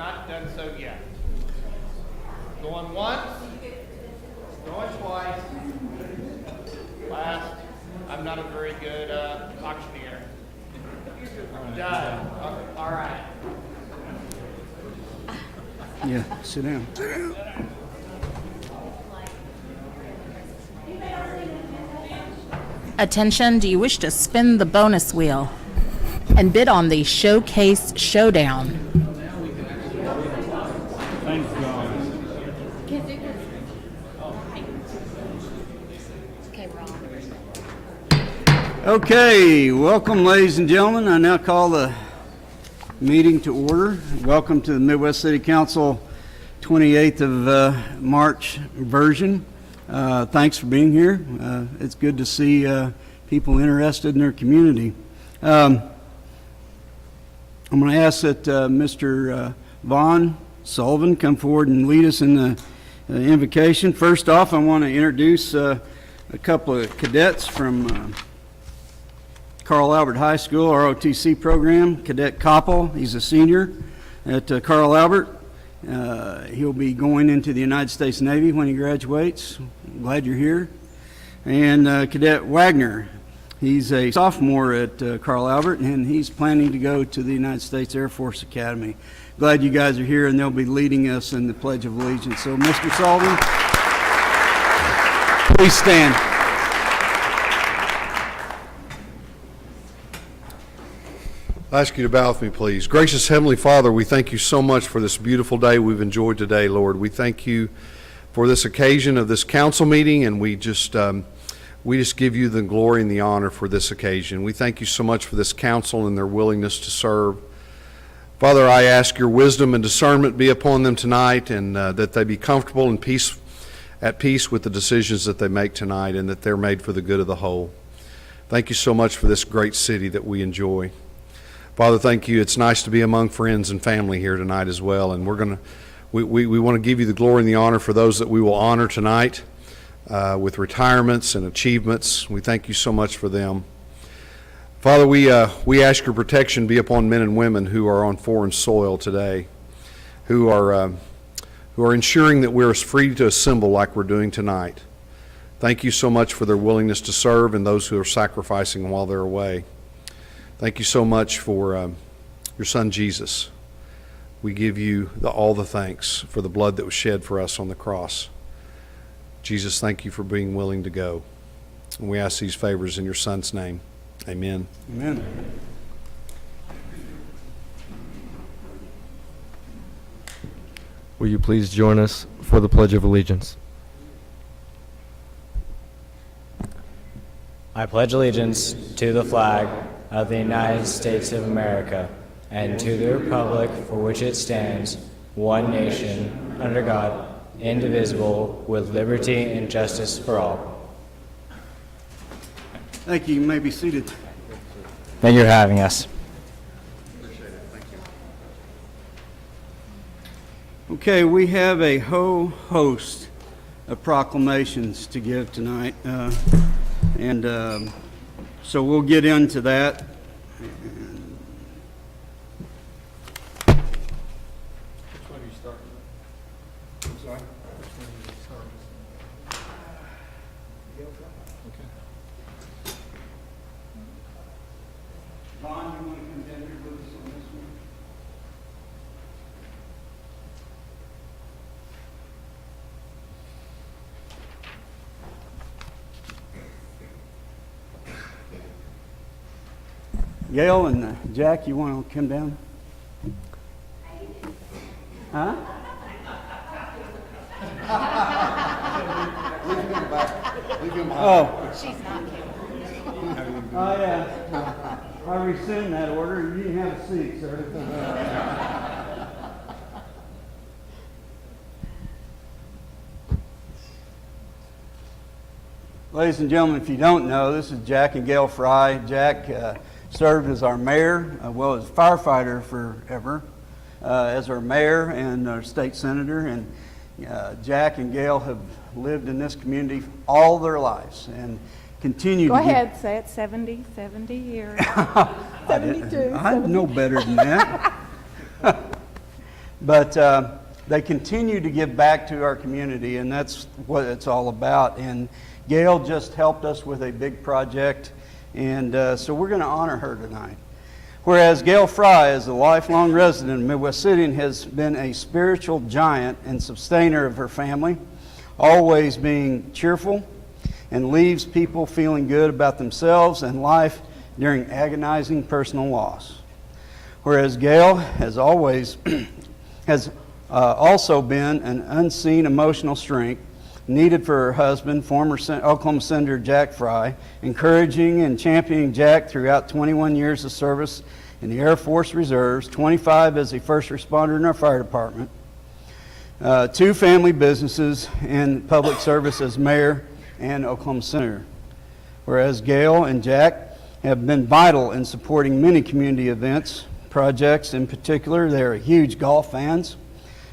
not done so yet. Going once, going twice. Last, I'm not a very good auctioneer. Done. All right. Yeah, sit down. Attention, do you wish to spin the bonus wheel and bid on the Showcase Showdown? Thanks, John. Okay, welcome, ladies and gentlemen. I now call the meeting to order. Welcome to the Midwest City Council 28th of March version. Thanks for being here. It's good to see people interested in their community. I'm going to ask that Mr. Vaughn Sullivan come forward and lead us in the invocation. First off, I want to introduce a couple of cadets from Carl Albert High School, ROTC program. Cadet Koppel, he's a senior at Carl Albert. He'll be going into the United States Navy when he graduates. Glad you're here. And Cadet Wagner, he's a sophomore at Carl Albert, and he's planning to go to the United States Air Force Academy. Glad you guys are here, and they'll be leading us in the Pledge of Allegiance. So, Mr. Sullivan, please stand. I ask you to bow with me, please. Gracious Heavenly Father, we thank you so much for this beautiful day we've enjoyed today, Lord. We thank you for this occasion of this council meeting, and we just give you the glory and the honor for this occasion. We thank you so much for this council and their willingness to serve. Father, I ask your wisdom and discernment be upon them tonight, and that they be comfortable and at peace with the decisions that they make tonight, and that they're made for the good of the whole. Thank you so much for this great city that we enjoy. Father, thank you. It's nice to be among friends and family here tonight as well, and we want to give you the glory and the honor for those that we will honor tonight with retirements and achievements. We thank you so much for them. Father, we ask your protection be upon men and women who are on foreign soil today, who are ensuring that we're free to assemble like we're doing tonight. Thank you so much for their willingness to serve and those who are sacrificing while they're away. Thank you so much for your son Jesus. We give you all the thanks for the blood that was shed for us on the cross. Jesus, thank you for being willing to go. And we ask these favors in your son's name. Amen. Amen. Will you please join us for the Pledge of Allegiance? I pledge allegiance to the flag of the United States of America and to the republic for which it stands, one nation, under God, indivisible, with liberty and justice for all. Thank you. You may be seated. Thank you for having us. Okay, we have a whole host of proclamations to give tonight, so we'll get into that. Vaughn, you want to come down here with us on this one? Gail and Jack, you want to come down? Huh? Oh. She's not here. Oh, yeah. I rescind that order. You can have a seat, sir. Ladies and gentlemen, if you don't know, this is Jack and Gail Fry. Jack served as our mayor, well, as firefighter forever, as our mayor and our state senator. And Jack and Gail have lived in this community all their lives and continue Go to ahead, say it, 70 years. 72. I know better than that. But they continue to give back to our community, and that's what it's all about. And Gail just helped us with a big project, and so we're going to honor her tonight. Whereas Gail Fry is a lifelong resident of Midwest City and has been a spiritual giant and sustainer of her family, always being cheerful, and leaves people feeling good about themselves and life during agonizing personal loss. Whereas Gail has always also been an unseen emotional strength needed for her husband, former Oklahoma Senator Jack Fry, encouraging and championing Jack throughout 21 years of service in the Air Force Reserves, 25 as a first responder in our fire department, 2 family businesses, and public service as mayor and Oklahoma Senator. Whereas Gail and Jack have been vital in supporting many community events, projects. In particular, they are huge golf fans,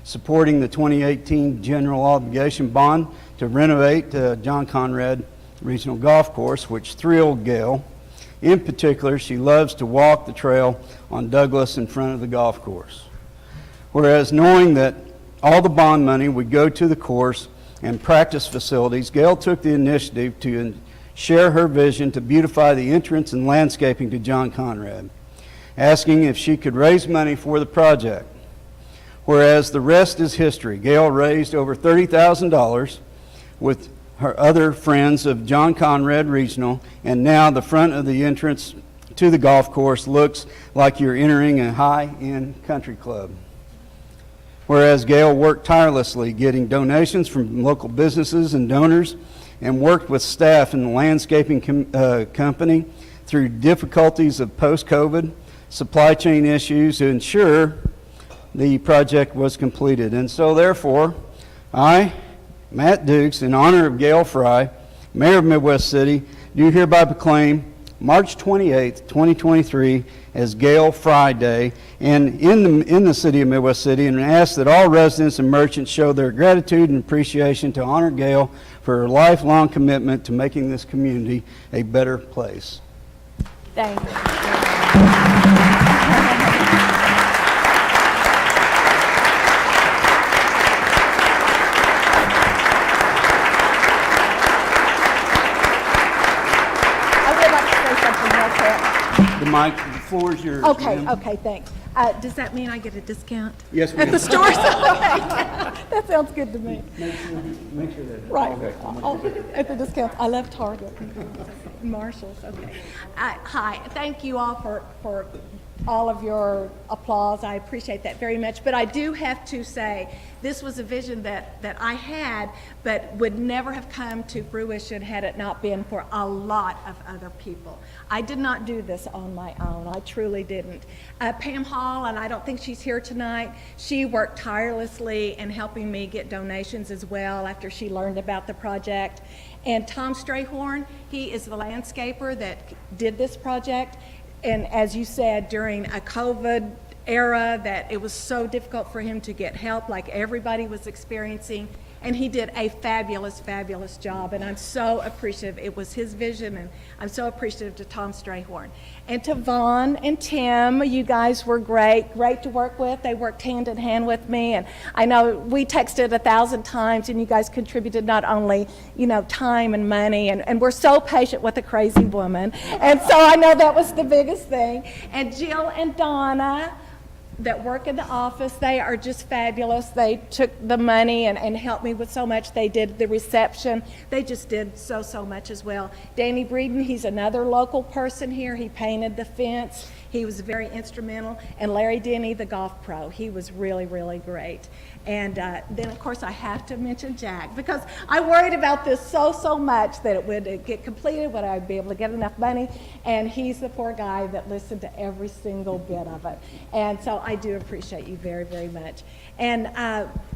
supporting the 2018 general obligation bond to renovate John Conrad Regional Golf Course, which thrilled Gail. In particular, she loves to walk the trail on Douglas in front of the golf course. Whereas knowing that all the bond money would go to the course and practice facilities, Gail took the initiative to share her vision to beautify the entrance and landscaping to John Conrad, asking if she could raise money for the project. Whereas the rest is history. Gail raised over $30,000 with her other friends of John Conrad Regional, and now the front of the entrance to the golf course looks like you're entering a high-end country club. Whereas Gail worked tirelessly getting donations from local businesses and donors and worked with staff in the landscaping company through difficulties of post-COVID supply chain issues to ensure the project was completed. And so therefore, I, Matt Dukes, in honor of Gail Fry, Mayor of Midwest City, do hereby proclaim March 28th, 2023 as Gail Fry Day and in the city of Midwest City, and ask that all residents and merchants show their gratitude and appreciation to honor Gail for her lifelong commitment to making this community a better place. Thank you. The floor is yours. Okay, ma'am. okay, thanks. Does that mean I get a discount? Yes, At ma'am. the stores? That sounds good to me. Make sure that. Right. Okay. At the discount. I love Target. Marshalls, okay. Hi, thank you all for all of your applause. I appreciate that very much. But I do have to say, this was a vision that I had, but would never have come to fruition had it not been for a lot of other people. I did not do this on my own. I truly didn't. Pam Hall, and I don't think she's here tonight, she worked tirelessly in helping me get donations as well after she learned about the project. And Tom Strayhorn, he is the landscaper that did this project. And as you said, during a COVID era, that it was so difficult for him to get help like everybody was experiencing. And he did a fabulous, fabulous job. And I'm so appreciative. It was his vision, and I'm so appreciative to Tom Strayhorn. And to Vaughn and Tim, you guys were great to work with. They worked hand in hand with me. And I know we texted 1,000 times, and you guys contributed not only, time and money. And we're so patient with a crazy woman. And so I know that was the biggest thing. And Jill and Donna, that work in the office, they are just fabulous. They took the money and helped me with so much. They did the reception. They just did so much as well. Danny Breeden, he's another local person here. He painted the fence. He was very instrumental. And Larry Denny, the golf pro, he was really, really great. And then, of course, I have to mention Jack, because I worried about this so much that it would get completed, would I be able to get enough money? And he's the poor guy that listened to every single bit of it. And so I do appreciate you very, very much. And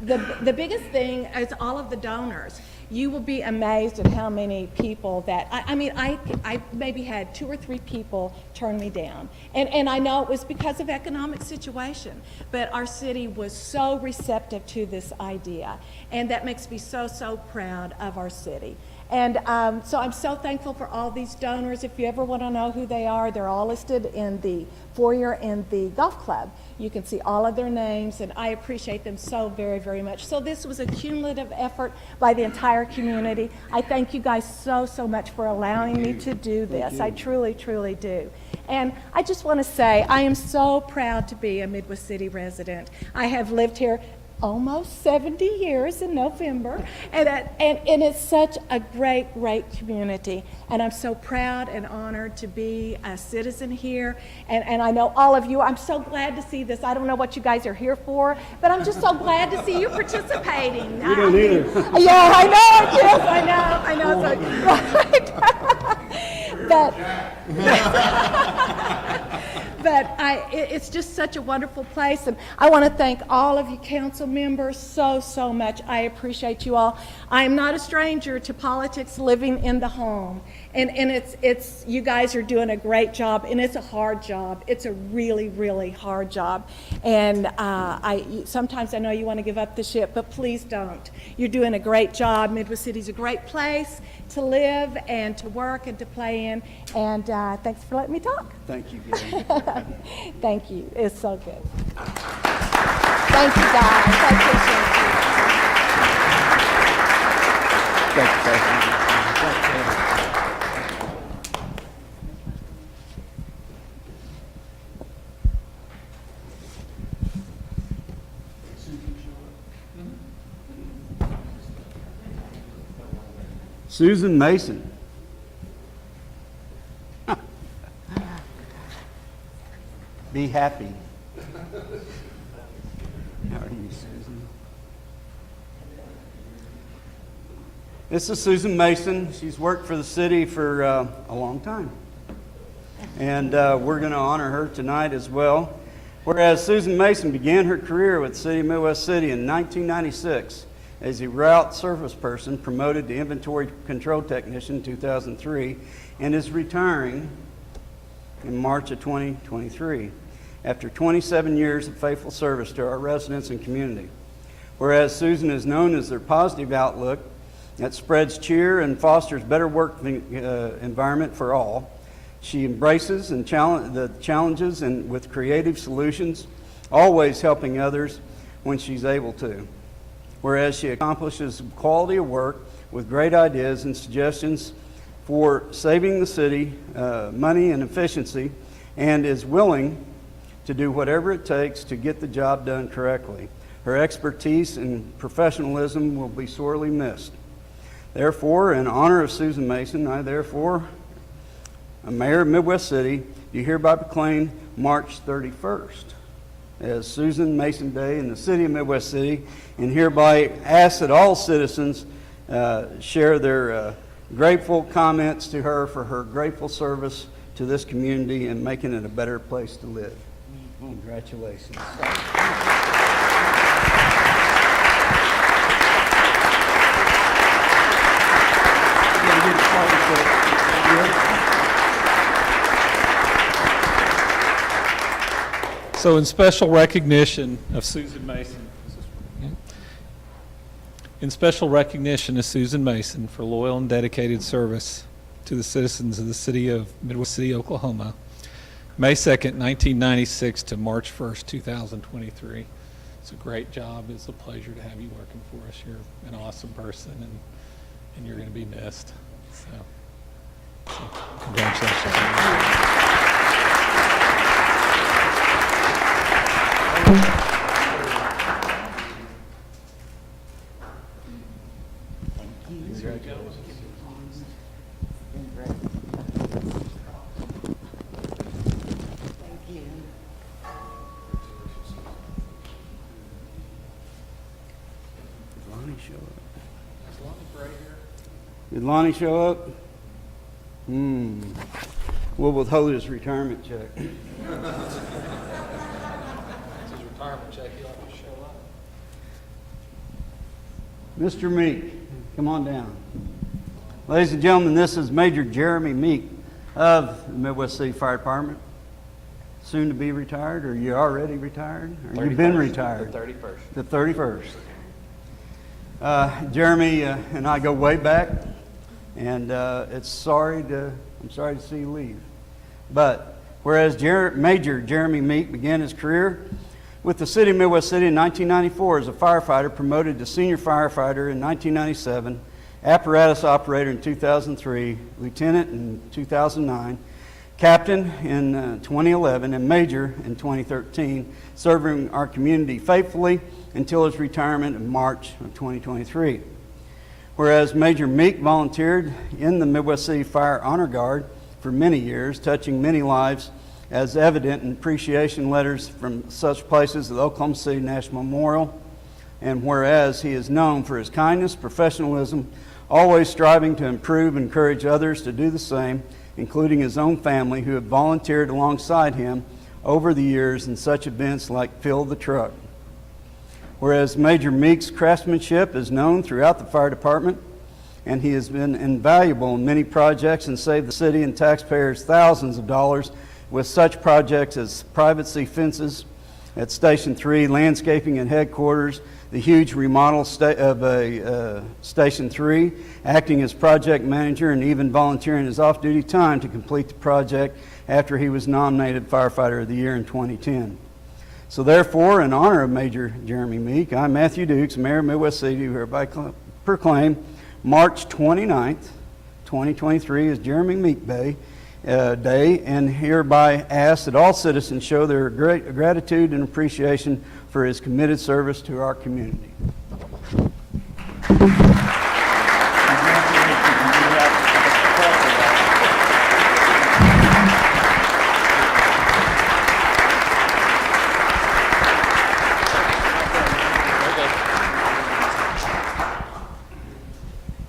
the biggest thing is all of the donors. You will be amazed at how many people that, I maybe had 2 or 3 people turn me down. And I know it was because of economic situation, but our city was so receptive to this idea. And that makes me so proud of our city. And so I'm so thankful for all these donors. If you ever want to know who they are, they're all listed in the foyer in the golf club. You can see all of their names, and I appreciate them so very, very much. So this was a cumulative effort by the entire community. I thank you guys so, so much for allowing me to do this. I truly, truly do. And I just want to say, I am so proud to be a Midwest City resident. I have lived here almost 70 years in November, and it's such a great, great community. And I'm so proud and honored to be a citizen here. And I know all of you, I'm so glad to see this. I don't know what you guys are here for, but I'm just so glad to see you participating. We don't either. Yeah, I know, yes, I know, right. But it's just such a wonderful place, and I want to thank all of you council members so, so much. I appreciate you all. I am not a stranger to politics, living in the home, and it's you guys are doing a great job, and it's a hard job. It's a really, really hard job, and sometimes I know you want to give up the ship, but please don't. You're doing a great job. Midwest City's a great place to live and to work and to play in, and thanks for letting me talk. Thank you, Gary. Thank you. It's so good. Thank you, guys. I appreciate Susan Mason. Be happy. How are you, Susan? This is Susan Mason. She's worked for the city for a long time. And we're going to honor her tonight as well. Whereas Susan Mason began her career with the City of Midwest City in 1996 as a route service person, promoted to inventory control technician in 2003, and is retiring in March of 2023 after 27 years of faithful service to our residents and community. Whereas Susan is known as their positive outlook that spreads cheer and fosters better work environment for all, she embraces and the challenges and with creative solutions, always helping others when she's able to. Whereas she accomplishes quality of work with great ideas and suggestions for saving the city money and efficiency, and is willing to do whatever it takes to get the job done correctly. Her expertise and professionalism will be sorely missed. Therefore, in honor of Susan Mason, I therefore, a mayor of Midwest City, do hereby proclaim March 31st as Susan Mason Day in the city of Midwest City, and hereby ask that all citizens share their grateful comments to her for her grateful service to this community and making it a better place to live. Congratulations. So in special recognition of Susan Mason, for loyal and dedicated service to the citizens of the city of Midwest City, Oklahoma, May 2nd, 1996 to March 1st, 2023. It's a great job. It's a pleasure to have you working for us. You're an awesome person, and you're going to be missed. So congratulations. Did Lonnie show up? We'll withhold his retirement check. His retirement check, he'll have to show up. Mr. Meek, come on down. Ladies and gentlemen, this is Major Jeremy Meek of the Midwest City Fire Department. Soon to be retired, or you already retired? Or you've been retired? The 31st. The 31st. Jeremy and I go way back. and I'm sorry to see you leave. But whereas Major Jeremy Meek began his career with the City of Midwest City in 1994 as a firefighter, promoted to senior firefighter in 1997, apparatus operator in 2003, lieutenant in 2009, captain in 2011, and major in 2013, serving our community faithfully until his retirement in March of 2023. Whereas Major Meek volunteered in the Midwest City Fire Honor Guard for many years, touching many lives, as evident in appreciation letters from such places as the Oklahoma City National Memorial. And whereas he is known for his kindness, professionalism, always striving to improve and encourage others to do the same, including his own family, who have volunteered alongside him over the years in such events like Fill the Truck. Whereas Major Meek's craftsmanship is known throughout the fire department, and he has been invaluable in many projects and saved the city and taxpayers thousands of dollars with such projects as privacy fences at Station 3, landscaping at headquarters, the huge remodel of Station 3, acting as project manager, and even volunteering his off-duty time to complete the project after he was nominated Firefighter of the Year in 2010. So therefore, in honor of Major Jeremy Meek, I, Matthew Dukes, Mayor of Midwest City, hereby proclaim March 29th, 2023 as Jeremy Meek Day, and hereby ask that all citizens show their great gratitude and appreciation for his committed service to our community.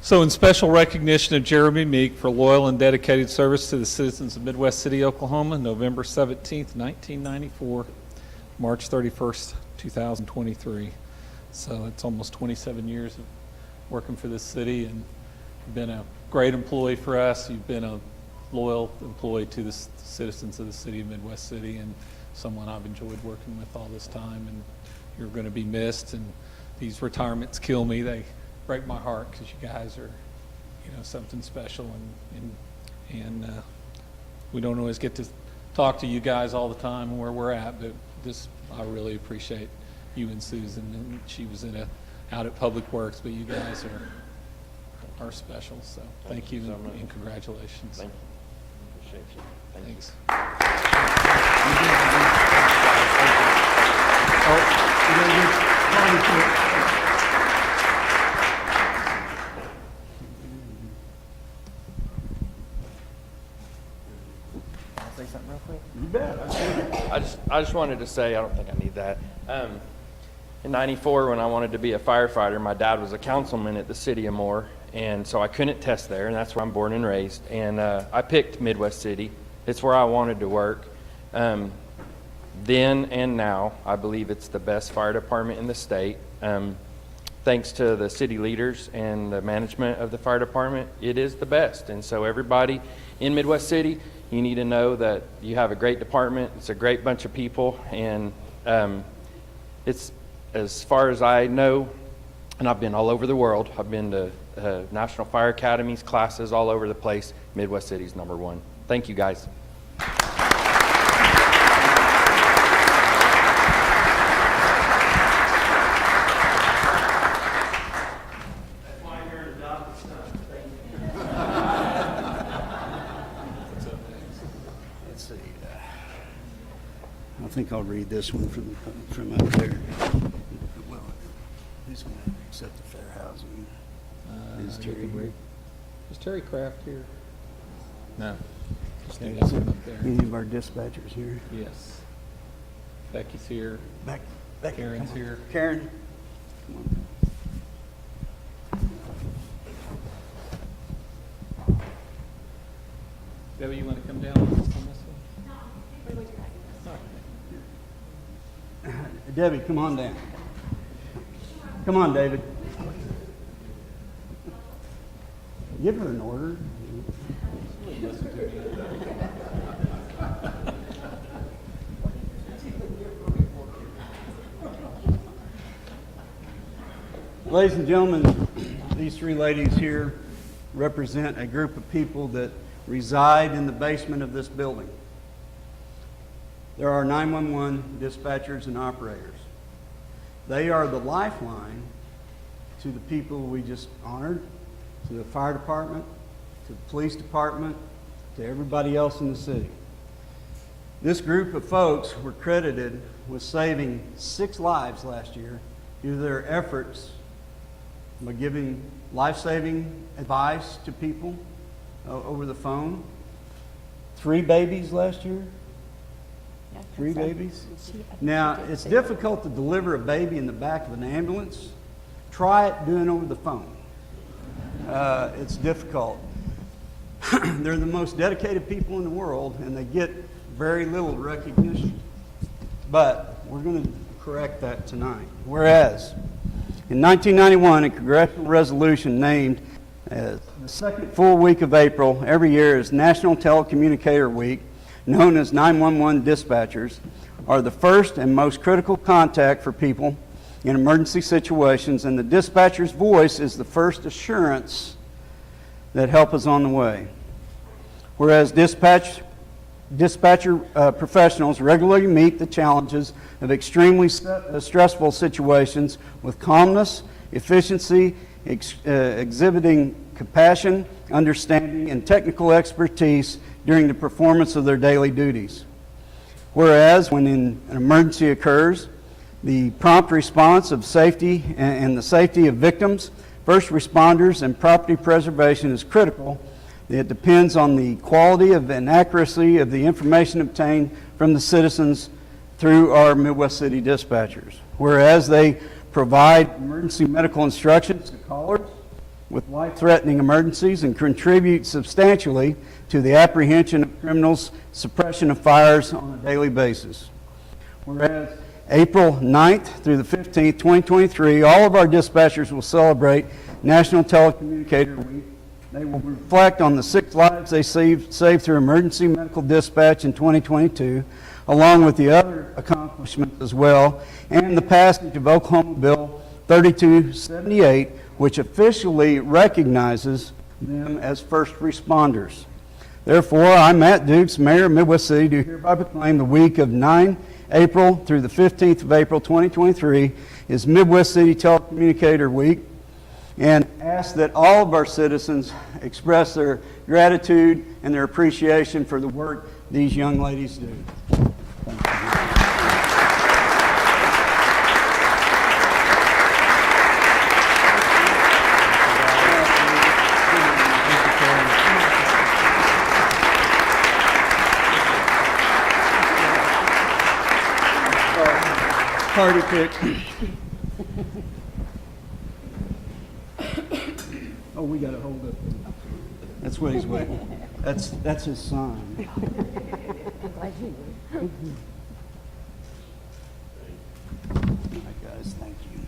So in special recognition of Jeremy Meek for loyal and dedicated service to the citizens of Midwest City, Oklahoma, November 17th, 1994, March 31st, 2023. So it's almost 27 years of working for this city, and you've been a great employee for us. You've been a loyal employee to the citizens of the city of Midwest City, and someone I've enjoyed working with all this time, and you're going to be missed. And these retirements kill me. They break my heart because you guys are, something special, and we don't always get to talk to you guys all the time where we're at, but I really appreciate you and Susan. And she was out at Public Works, but you guys are special. So thank you and congratulations. Thank you. Appreciate you. Thanks. Say something real quick? You bet. I just wanted to say, I don't think I need that. In '94, when I wanted to be a firefighter, my dad was a councilman at the city of Moore, and so I couldn't test there, and that's where I'm born and raised. And I picked Midwest City. It's where I wanted to work. Then and now, I believe it's the best fire department in the state. Thanks to the city leaders and the management of the fire department, it is the best. And so everybody in Midwest City, you need to know that you have a great department. It's a great bunch of people, and it's, as far as I know, and I've been all over the world. I've been to National Fire Academies, classes all over the place. Midwest City's #1. Thank you, guys. Let's see. I think I'll read this one from up there. Well, who's going to accept the fair housing? Is Terry here? Is Terry Kraft here? No. Okay, That's him up there. Any of our dispatchers here? Yes. Becky's here. Back, Karen's here. Karen? Come on. Debbie, you want to come down on this one? Debbie, come on down. Come on, David. Give her an order. Ladies and gentlemen, these three ladies here represent a group of people that reside in the basement of this building. There are 911 dispatchers and operators. They are the lifeline to the people we just honored, to the fire department, to the police department, to everybody else in the city. This group of folks were credited with saving 6 lives last year due to their efforts by giving life-saving advice to people over the phone. 3 babies last year? 3 babies? Now, it's difficult to deliver a baby in the back of an ambulance. Try it doing over the phone. It's difficult. They're the most dedicated people in the world, and they get very little recognition. But we're going to correct that tonight. Whereas, in 1991, a congressional resolution named as the second full week of April every year is National Telecommunicator Week, known as 911 dispatchers, are the first and most critical contact for people in emergency situations, and the dispatcher's voice is the first assurance that help is on the way. Whereas dispatcher professionals regularly meet the challenges of extremely stressful situations with calmness, efficiency, exhibiting compassion, understanding, and technical expertise during the performance of their daily duties. Whereas when an emergency occurs, the prompt response of safety and the safety of victims, first responders, and property preservation is critical. It depends on the quality and accuracy of the information obtained from the citizens through our Midwest City dispatchers. Whereas they provide emergency medical instructions to callers with life-threatening emergencies and contribute substantially to the apprehension of criminals, suppression of fires on a daily basis. Whereas April 9th through the 15th, 2023, all of our dispatchers will celebrate National Telecommunicator Week. They will reflect on the 6 lives they saved through emergency medical dispatch in 2022, along with the other accomplishments as well, and the passage of Oklahoma Bill 3278, which officially recognizes them as first responders. Therefore, I, Matt Dukes, Mayor of Midwest City, do hereby proclaim the week of 9 April through the 15th of April 2023 is Midwest City Telecommunicator Week, and ask that all of our citizens express their gratitude and their appreciation for the work these young ladies do. Thank you. Party pick. Oh, we got to hold up. That's what he's waiting. That's his sign. I'm glad you knew. All right, guys, thank you.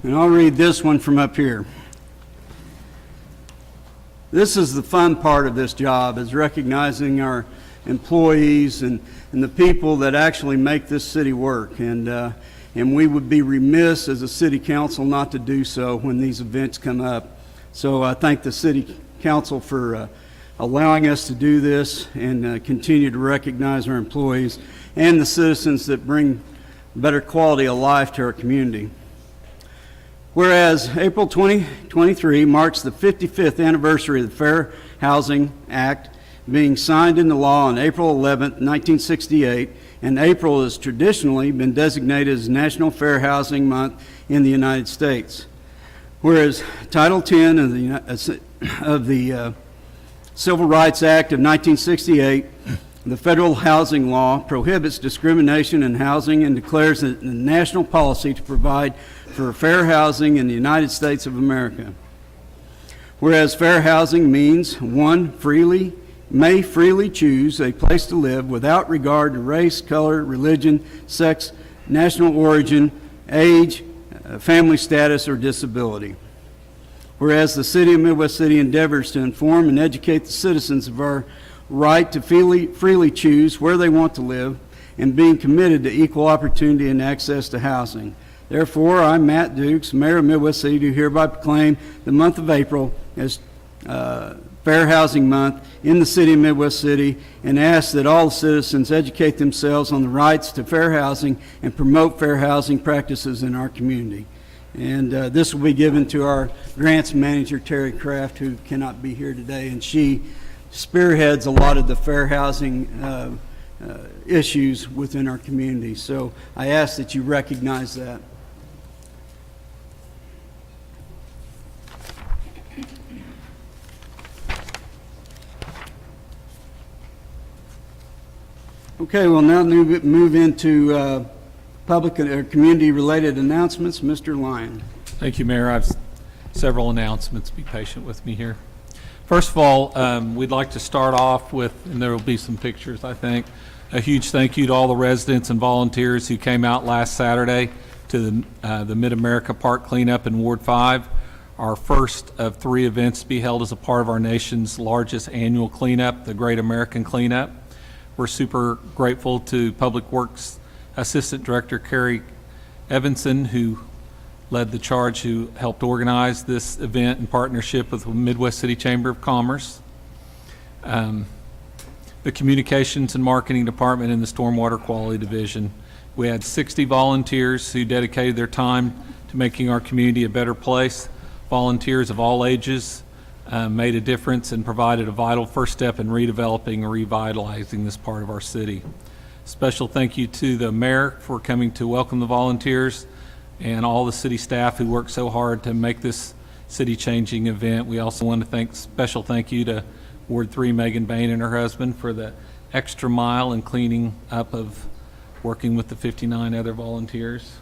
And I'll read this one from up here. This is the fun part of this job, is recognizing our employees and the people that actually make this city work. And we would be remiss as a city council not to do so when these events come up. So I thank the city council for allowing us to do this and continue to recognize our employees and the citizens that bring better quality of life to our community. Whereas April 2023 marks the 55th anniversary of the Fair Housing Act being signed into law on April 11, 1968, and April has traditionally been designated as National Fair Housing Month in the United States. Whereas Title 10 of the Civil Rights Act of 1968, the federal housing law, prohibits discrimination in housing and declares it a national policy to provide for fair housing in the United States of America. Whereas fair housing means, 1, freely may freely choose a place to live without regard to race, color, religion, sex, national origin, age, family status, or disability. Whereas the City of Midwest City endeavors to inform and educate the citizens of our right to freely choose where they want to live and being committed to equal opportunity and access to housing. Therefore, I, Matt Dukes, Mayor of Midwest City, do hereby proclaim the month of April as Fair Housing Month in the City of Midwest City, and ask that all citizens educate themselves on the rights to fair housing and promote fair housing practices in our community. And this will be given to our grants manager, Terry Kraft, who cannot be here today, and she spearheads a lot of the fair housing issues within our community. So I ask that you recognize that. Okay, we'll now move into public or community-related announcements. Mr. Lyon. Thank you, Mayor. I have several announcements. Be patient with me here. First of all, we'd like to start off with, and there will be some pictures, I think, a huge thank you to all the residents and volunteers who came out last Saturday to the Mid-America Park cleanup in Ward 5, our first of 3 events to be held as a part of our nation's largest annual cleanup, the Great American Cleanup. We're super grateful to Public Works Assistant Director Carrie Evanson, who led the charge, who helped organize this event in partnership with the Midwest City Chamber of Commerce, the Communications and Marketing Department, and the Stormwater Quality Division. We had 60 volunteers who dedicated their time to making our community a better place. Volunteers of all ages made a difference and provided a vital first step in redeveloping and revitalizing this part of our city. Special thank you to the mayor for coming to welcome the volunteers and all the city staff who worked so hard to make this city-changing event. We also want to special thank you to Ward 3 Megan Bain and her husband for the extra mile and cleaning up of working with the 59 other volunteers.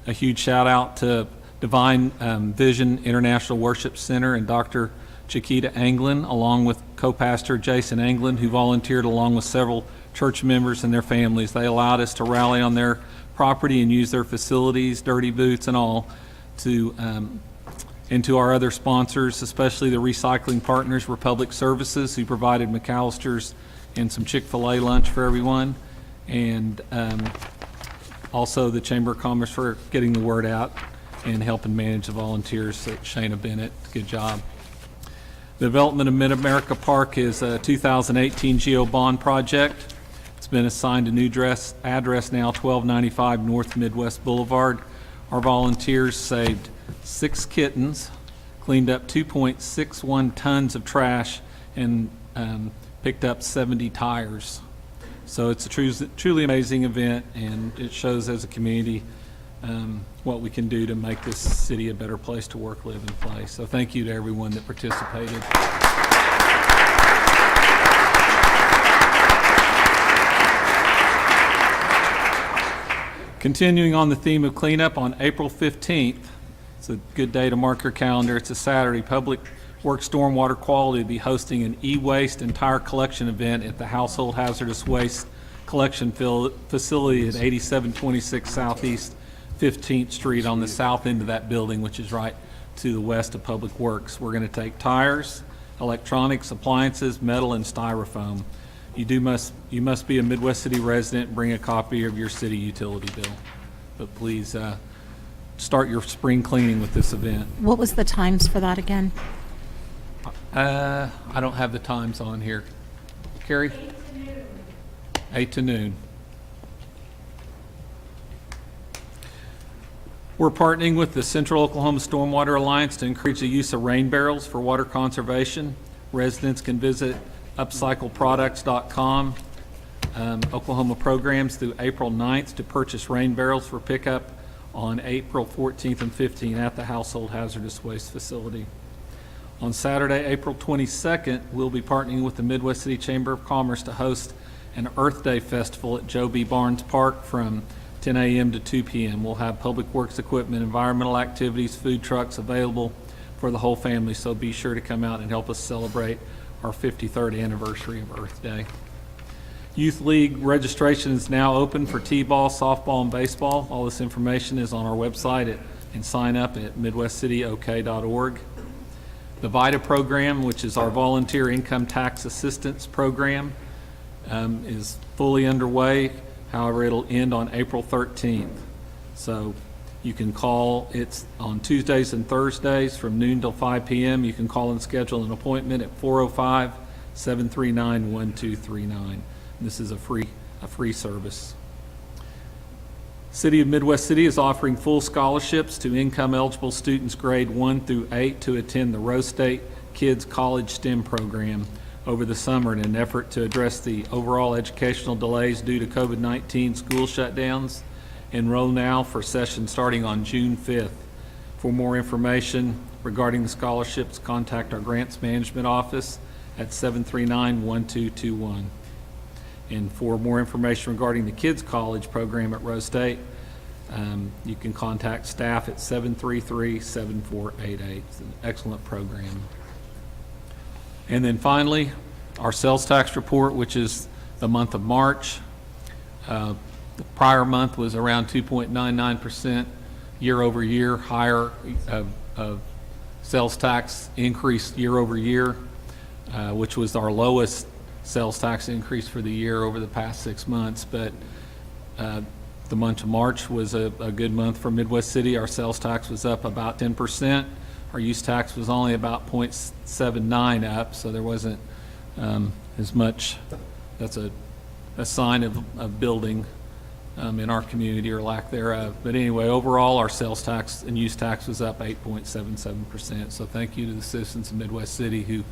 A huge shout out to Divine Vision International Worship Center and Dr. Chiquita Anglin, along with co-pastor Jason Anglin, who volunteered along with several church members and their families. They allowed us to rally on their property and use their facilities, dirty boots and all, to and to our other sponsors, especially the Recycling Partners Republic Services, who provided McAllister's and some Chick-fil-A lunch for everyone, and also the Chamber of Commerce for getting the word out and helping manage the volunteers. Shayna Bennett, good job. The development of Mid-America Park is a 2018 GEO bond project. It's been assigned a new address now, 1295 North Midwest Boulevard. Our volunteers saved 6 kittens, cleaned up 2.61 tons of trash, and picked up 70 tires. So it's a truly amazing event, and it shows as a community what we can do to make this city a better place to work, live, and play. So thank you to everyone that participated. Continuing on the theme of cleanup, on April 15th, it's a good day to mark your calendar. It's a Saturday. Public Works Stormwater Quality will be hosting an e-waste and tire collection event at the Household Hazardous Waste Collection Facility at 8726 Southeast 15th Street on the south end of that building, which is right to the west of Public Works. We're going to take tires, electronics, appliances, metal, and styrofoam. You must be a Midwest City resident and bring a copy of your city utility bill. But please start your spring cleaning with this event. What was the times for that again? I don't have the times on here. Carrie? 8 to noon. We're partnering with the Central Oklahoma Stormwater Alliance to encourage the use of rain barrels for water conservation. Residents can visit upcycleproducts.com, Oklahoma programs through April 9th to purchase rain barrels for pickup on April 14th and 15th at the Household Hazardous Waste Facility. On Saturday, April 22nd, we'll be partnering with the Midwest City Chamber of Commerce to host an Earth Day Festival at Joe B. Barnes Park from 10 a.m. to 2 p.m. We'll have public works equipment, environmental activities, food trucks available for the whole family, so be sure to come out and help us celebrate our 53rd anniversary of Earth Day. Youth League registration is now open for T-ball, softball, and baseball. All this information is on our website and sign up at midwestcityok.org. The VITA program, which is our volunteer income tax assistance program, is fully underway. However, it'll end on April 13th. So you can call, it's on Tuesdays and Thursdays from noon till 5 p.m. You can call and schedule an appointment at 405-739-1239. This is a free service. City of Midwest City is offering full scholarships to income-eligible students grade 1 through 8 to attend the Rose State Kids College STEM program over the summer in an effort to address the overall educational delays due to COVID-19 school shutdowns. Enroll now for session starting on June 5th. For more information regarding the scholarships, contact our Grants Management Office at 739-1221. And for more information regarding the Kids College program at Rose State, you can contact staff at 733-7488. It's an excellent program. And then finally, our sales tax report, which is the month of March. The prior month was around 2.99% year over year, higher of sales tax increase year over year, which was our lowest sales tax increase for the year over the past 6 months. But the month of March was a good month for Midwest City. Our sales tax was up about 10%. Our use tax was only about 0.79 up, so there wasn't as much. That's a sign of building in our community, or lack thereof. But anyway, overall, our sales tax and use tax was up 8.77%. So thank you to the citizens of Midwest City who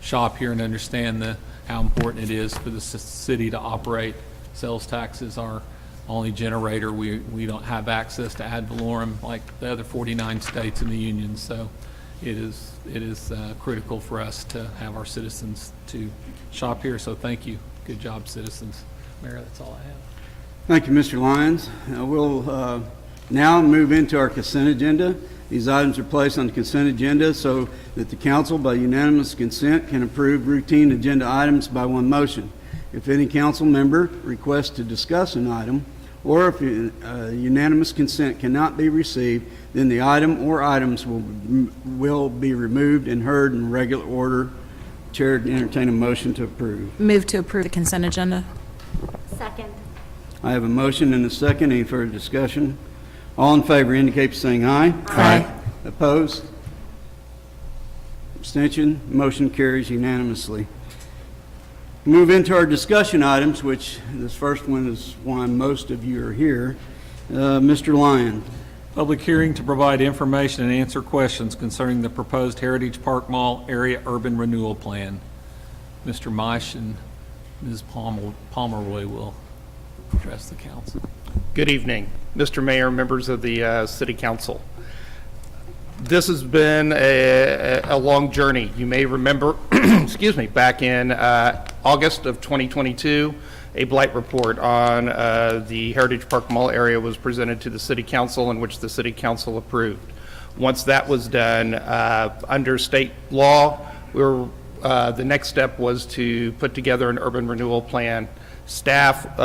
shop here and understand how important it is for the city to operate. Sales tax is our only generator. We don't have access to ad valorem like the other 49 states in the union. So it is critical for us to have our citizens to shop here. So thank you. Good job, citizens. Mayor, that's all I have. Thank you, Mr. Lyons. We'll now move into our consent agenda. These items are placed on the consent agenda so that the council, by unanimous consent, can approve routine agenda items by one motion. If any council member requests to discuss an item, or if unanimous consent cannot be received, then the item or items will be removed and heard in regular order. Chair, entertain a motion to approve. Move to approve the consent agenda. Second. I have a motion and a second. Any further discussion? All in favor indicate by saying aye. Aye. Opposed? Abstention? Motion carries unanimously. Move into our discussion items, which this first one is why most of you are here. Mr. Lyon. Public hearing to provide information and answer questions concerning the proposed Heritage Park Mall Area Urban Renewal Plan. Mr. Meisch and Ms. Pomeroy will address the council. Good evening, Mr. Mayor, members of the City Council. This has been a long journey. You may remember, excuse me, back in August of 2022, a blight report on the Heritage Park Mall area was presented to the City Council, in which the City Council approved. Once that was done, under state law, the next step was to put together an urban renewal plan. Staff,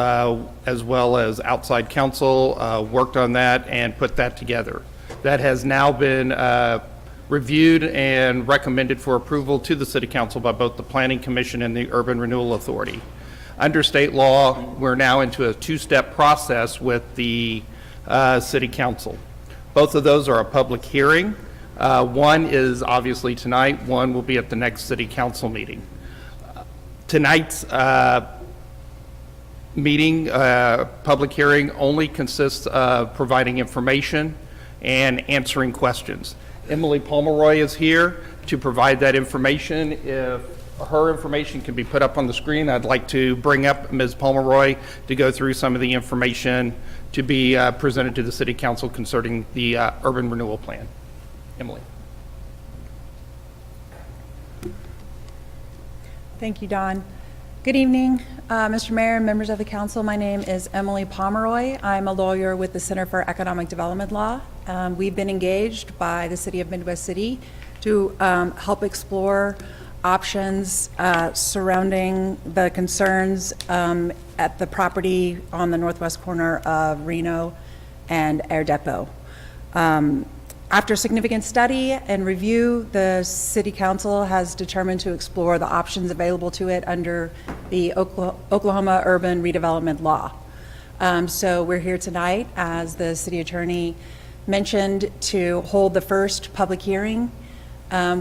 as well as outside counsel, worked on that and put that together. That has now been reviewed and recommended for approval to the City Council by both the Planning Commission and the Urban Renewal Authority. Under state law, we're now into a two-step process with the City Council. Both of those are a public hearing. One is obviously tonight, one will be at the next City Council meeting. Tonight's meeting, public hearing, only consists of providing information and answering questions. Emily Pomeroy is here to provide that information. If her information can be put up on the screen, I'd like to bring up Ms. Pomeroy to go through some of the information to be presented to the City Council concerning the urban renewal plan. Emily. Thank you, Don. Good evening, Mr. Mayor and members of the council. My name is Emily Pomeroy. I'm a lawyer with the Center for Economic Development Law. We've been engaged by the City of Midwest City to help explore options surrounding the concerns at the property on the northwest corner of Reno and Air Depot. After significant study and review, the City Council has determined to explore the options available to it under the Oklahoma Urban Redevelopment Law. So we're here tonight, as the City Attorney mentioned, to hold the first public hearing,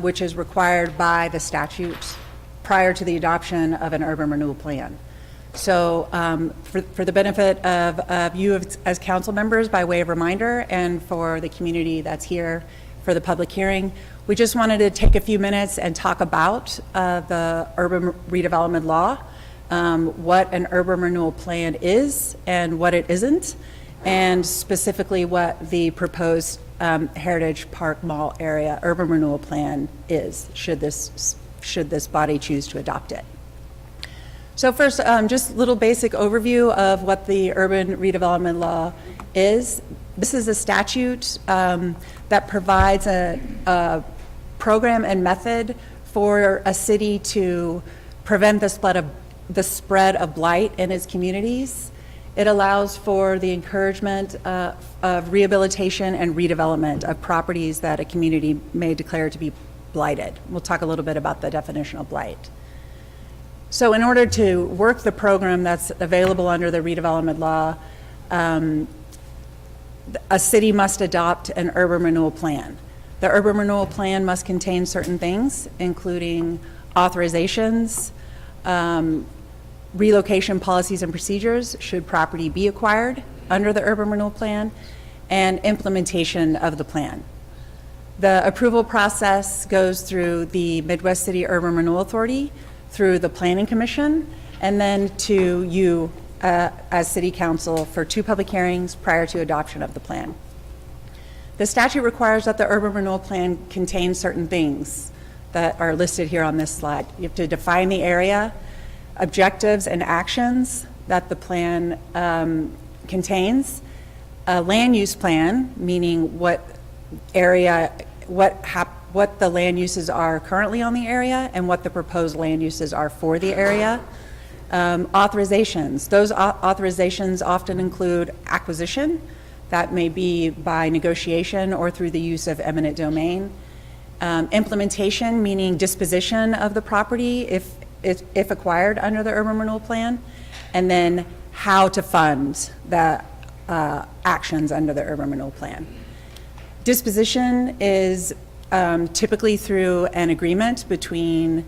which is required by the statute prior to the adoption of an urban renewal plan. So for the benefit of you as council members, by way of reminder, and for the community that's here for the public hearing, we just wanted to take a few minutes and talk about the urban redevelopment law, what an urban renewal plan is and what it isn't, and specifically what the proposed Heritage Park Mall area urban renewal plan is, should this body choose to adopt it. So first, just a little basic overview of what the urban redevelopment law is. This is a statute that provides a program and method for a city to prevent the spread of blight in its communities. It allows for the encouragement of rehabilitation and redevelopment of properties that a community may declare to be blighted. We'll talk a little bit about the definition of blight. So in order to work the program that's available under the redevelopment law, a city must adopt an urban renewal plan. The urban renewal plan must contain certain things, including authorizations, relocation policies and procedures should property be acquired under the urban renewal plan, and implementation of the plan. The approval process goes through the Midwest City Urban Renewal Authority, through the Planning Commission, and then to you as City Council for 2 public hearings prior to adoption of the plan. The statute requires that the urban renewal plan contain certain things that are listed here on this slide. You have to define the area, objectives and actions that the plan contains, a land use plan, meaning what area, what the land uses are currently on the area and what the proposed land uses are for the area. Authorizations. Those authorizations often include acquisition. That may be by negotiation or through the use of eminent domain. Implementation, meaning disposition of the property if acquired under the urban renewal plan. And then how to fund the actions under the urban renewal plan. Disposition is typically through an agreement between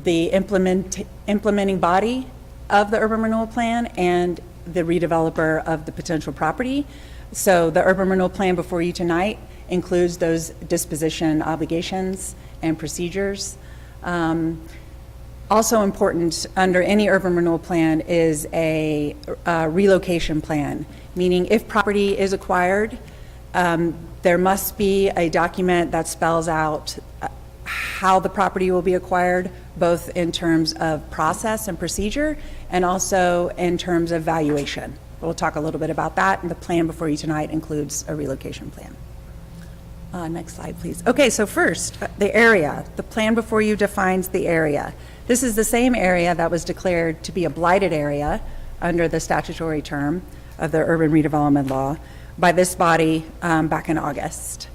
the implementing body of the urban renewal plan and the redeveloper of the potential property. So the urban renewal plan before you tonight includes those disposition obligations and procedures. Also important under any urban renewal plan is a relocation plan, meaning if property is acquired, there must be a document that spells out how the property will be acquired, both in terms of process and procedure, and also in terms of valuation. We'll talk a little bit about that, and the plan before you tonight includes a relocation plan. Next slide, please. Okay, so first, the area. The plan before you defines the area. This is the same area that was declared to be a blighted area under the statutory term of the urban redevelopment law by this body back in August.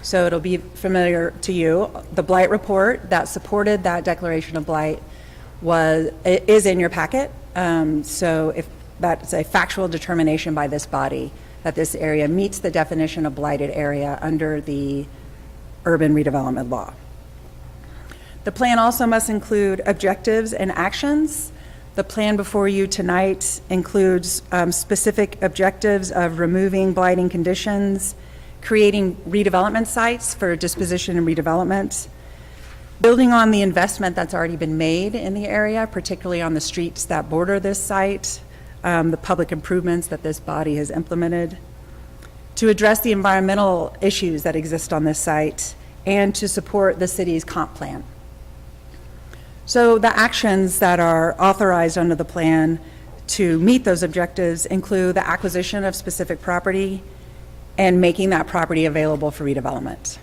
So it'll be familiar to you. The blight report that supported that declaration of blight is in your packet. So if that's a factual determination by this body that this area meets the definition of blighted area under the urban redevelopment law. The plan also must include objectives and actions. The plan before you tonight includes specific objectives of removing blighting conditions, creating redevelopment sites for disposition and redevelopment, building on the investment that's already been made in the area, particularly on the streets that border this site, the public improvements that this body has implemented, to address the environmental issues that exist on this site, and to support the city's comp plan. So the actions that are authorized under the plan to meet those objectives include the acquisition of specific property and making that property available for redevelopment.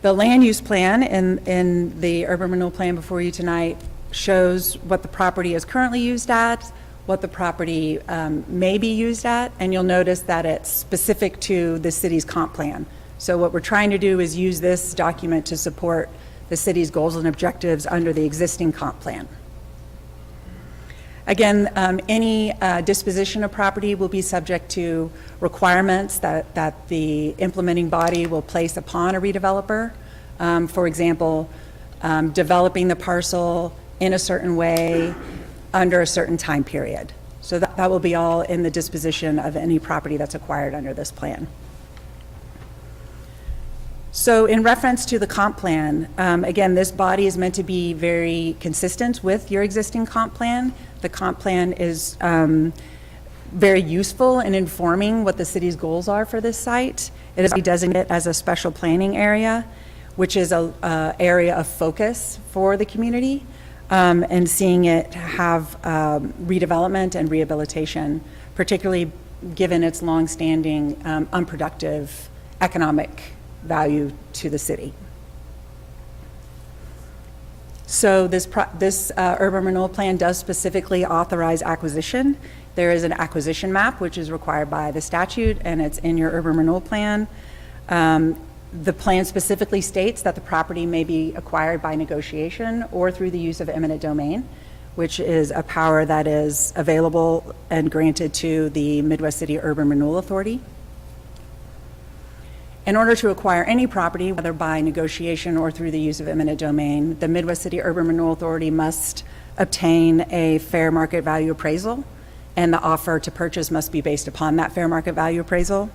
The land use plan in the urban renewal plan before you tonight shows what the property is currently used at, what the property may be used at, and you'll notice that it's specific to the city's comp plan. So what we're trying to do is use this document to support the city's goals and objectives under the existing comp plan. Again, any disposition of property will be subject to requirements that the implementing body will place upon a redeveloper. For example, developing the parcel in a certain way under a certain time period. So that will be all in the disposition of any property that's acquired under this plan. So in reference to the comp plan, again, this body is meant to be very consistent with your existing comp plan. The comp plan is very useful in informing what the city's goals are for this site. It is designated as a special planning area, which is an area of focus for the community, and seeing it have redevelopment and rehabilitation, particularly given its longstanding unproductive economic value to the city. So this urban renewal plan does specifically authorize acquisition. There is an acquisition map, which is required by the statute, and it's in your urban renewal plan. The plan specifically states that the property may be acquired by negotiation or through the use of eminent domain, which is a power that is available and granted to the Midwest City Urban Renewal Authority. In order to acquire any property, whether by negotiation or through the use of eminent domain, the Midwest City Urban Renewal Authority must obtain a fair market value appraisal, and the offer to purchase must be based upon that fair market value appraisal.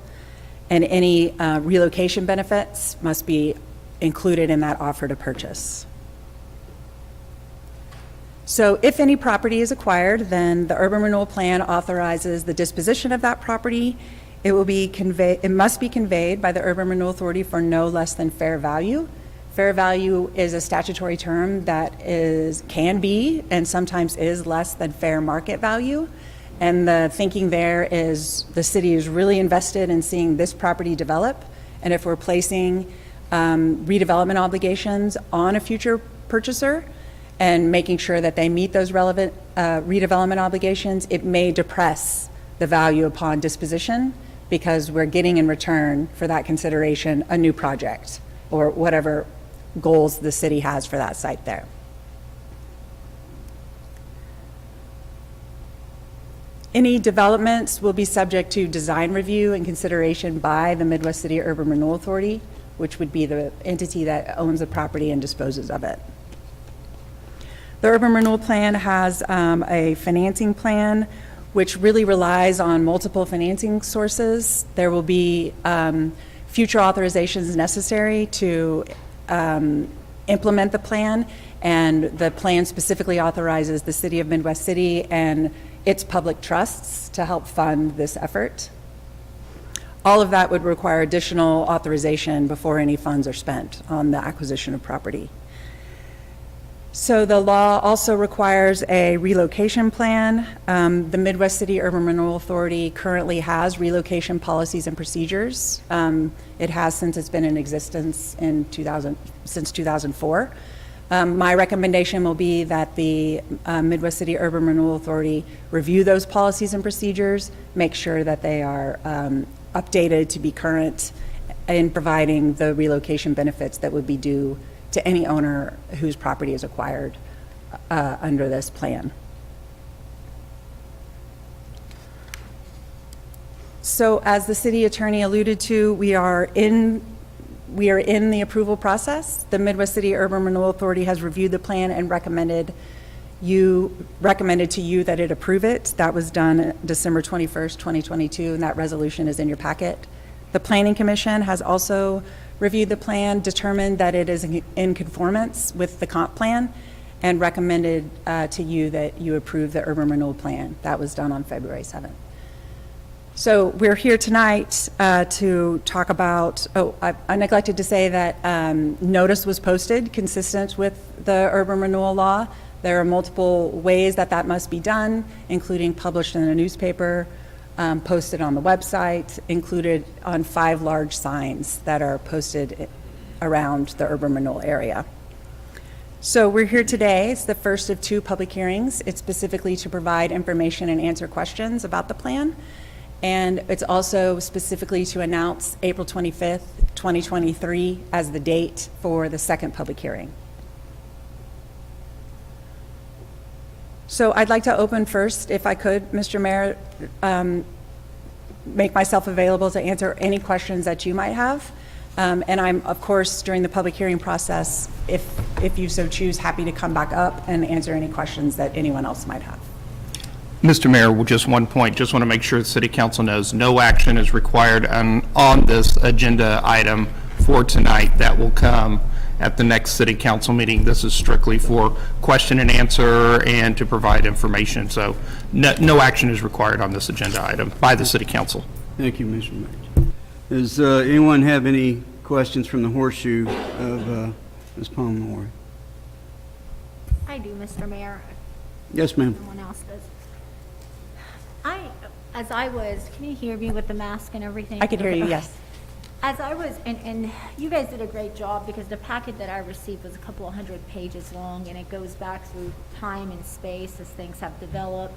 And any relocation benefits must be included in that offer to purchase. So if any property is acquired, then the urban renewal plan authorizes the disposition of that property. It must be conveyed by the Urban Renewal Authority for no less than fair value. Fair value is a statutory term that can be and sometimes is less than fair market value. And the thinking there is the city is really invested in seeing this property develop. And if we're placing redevelopment obligations on a future purchaser and making sure that they meet those relevant redevelopment obligations, it may depress the value upon disposition, because we're getting in return for that consideration a new project or whatever goals the city has for that site there. Any developments will be subject to design review and consideration by the Midwest City Urban Renewal Authority, which would be the entity that owns the property and disposes of it. The Urban Renewal Plan has a financing plan which really relies on multiple financing sources. There will be future authorizations necessary to implement the plan, and the plan specifically authorizes the City of Midwest City and its public trusts to help fund this effort. All of that would require additional authorization before any funds are spent on the acquisition of property. So the law also requires a relocation plan. The Midwest City Urban Renewal Authority currently has relocation policies and procedures. It has since it's been in existence since 2004. My recommendation will be that the Midwest City Urban Renewal Authority review those policies and procedures, make sure that they are updated to be current in providing the relocation benefits that would be due to any owner whose property is acquired under this plan. So as the city attorney alluded to, we are in the approval process. The Midwest City Urban Renewal Authority has reviewed the plan and recommended to you that it approve it. That was done December 21st, 2022, and that resolution is in your packet. The Planning Commission has also reviewed the plan, determined that it is in conformance with the comp plan, and recommended to you that you approve the urban renewal plan. That was done on February 7th. So we're here tonight to talk about, I neglected to say that notice was posted consistent with the urban renewal law. There are multiple ways that must be done, including published in a newspaper, posted on the website, included on 5 large signs that are posted around the urban renewal area. So we're here today. It's the first of 2 public hearings. It's specifically to provide information and answer questions about the plan. And it's also specifically to announce April 25th, 2023 as the date for the second public hearing. So I'd like to open first, if I could, Mr. Mayor, make myself available to answer any questions that you might have. And I'm, of course, during the public hearing process, if you so choose, happy to come back up and answer any questions that anyone else might have. Mr. Mayor, just one point, just want to make sure the city council knows no action is required on this agenda item for tonight. That will come at the next city council meeting. This is strictly for question and answer and to provide information. So no action is required on this agenda item by the city council. Thank you, Mr. Mayor. Does anyone have any questions from the horseshoe of Ms. Pomeroy? I do, Mr. Mayor. Yes, ma'am. Someone else does. Can you hear me with the mask and everything? I could hear you, yes. As I was, and you guys did a great job because the packet that I received was a couple of 100 pages long, and it goes back through time and space as things have developed.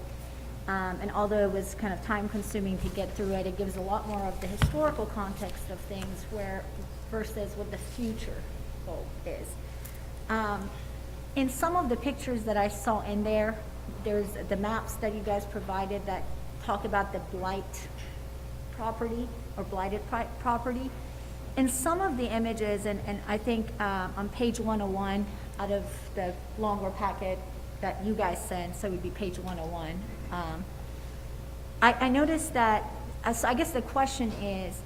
And although it was kind of time consuming to get through it, it gives a lot more of the historical context of things versus what the future goal is. In some of the pictures that I saw in there, there's the maps that you guys provided that talk about the blight property or blighted property. In some of the images, and I think on page 101 out of the longer packet that you guys sent, so it would be page 101, I noticed that, so I guess the question is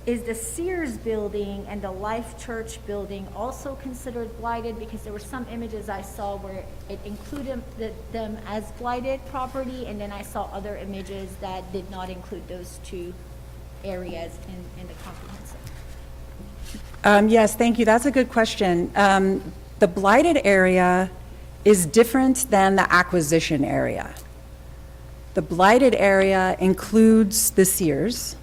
the Sears building and the Life Church building also considered blighted? Because there were some images I saw where it included them as blighted property, and then I saw other images that did not include those 2 areas in the comprehensive. Yes, thank you. That's a good question. The blighted area is different than the acquisition area. The blighted area includes the Sears.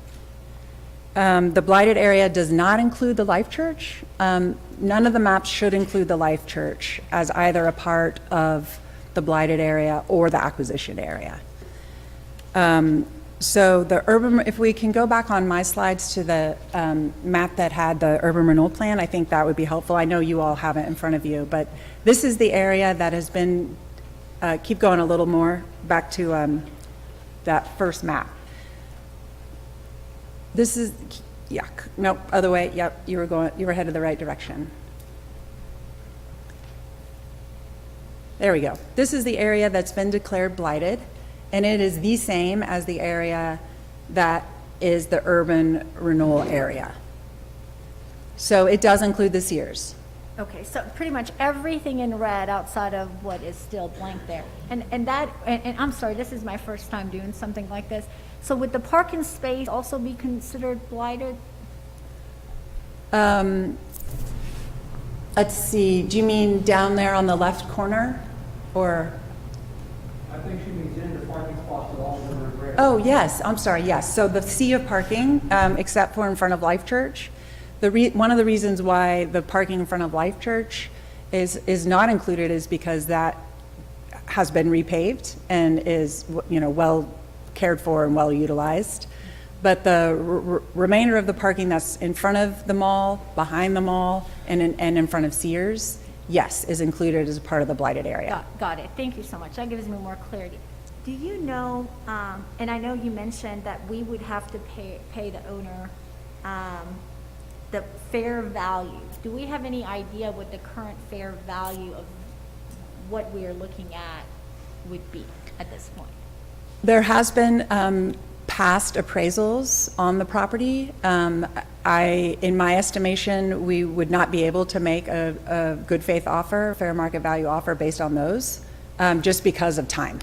The blighted area does not include the Life Church. None of the maps should include the Life Church as either a part of the blighted area or the acquisition area. So if we can go back on my slides to the map that had the urban renewal plan, I think that would be helpful. I know you all have it in front of you, but this is the area that has been, keep going a little more, back to that first map. This is, yuck, nope, other way, yep, you were headed the right direction. There we go. This is the area that's been declared blighted, and it is the same as the area that is the urban renewal area. So it does include the Sears. Okay, so pretty much everything in red outside of what is still blank there. And I'm sorry, this is my first time doing something like this. So would the parking space also be considered blighted? Let's see, do you mean down there on the left corner, or? I think she means in the parking spots that all over the red. Oh, yes, I'm sorry, yes. So the sea of parking, except for in front of Life Church. One of the reasons why the parking in front of Life Church is not included is because that has been repaved and is, well cared for and well utilized. But the remainder of the parking that's in front of the mall, behind the mall, and in front of Sears, yes, is included as a part of the blighted area. Got it. Thank you so much. That gives me more clarity. Do you know, and I know you mentioned that we would have to pay the owner the fair value. Do we have any idea what the current fair value of what we are looking at would be at this point? There has been past appraisals on the property. In my estimation, we would not be able to make a good faith offer, fair market value offer based on those, just because of time,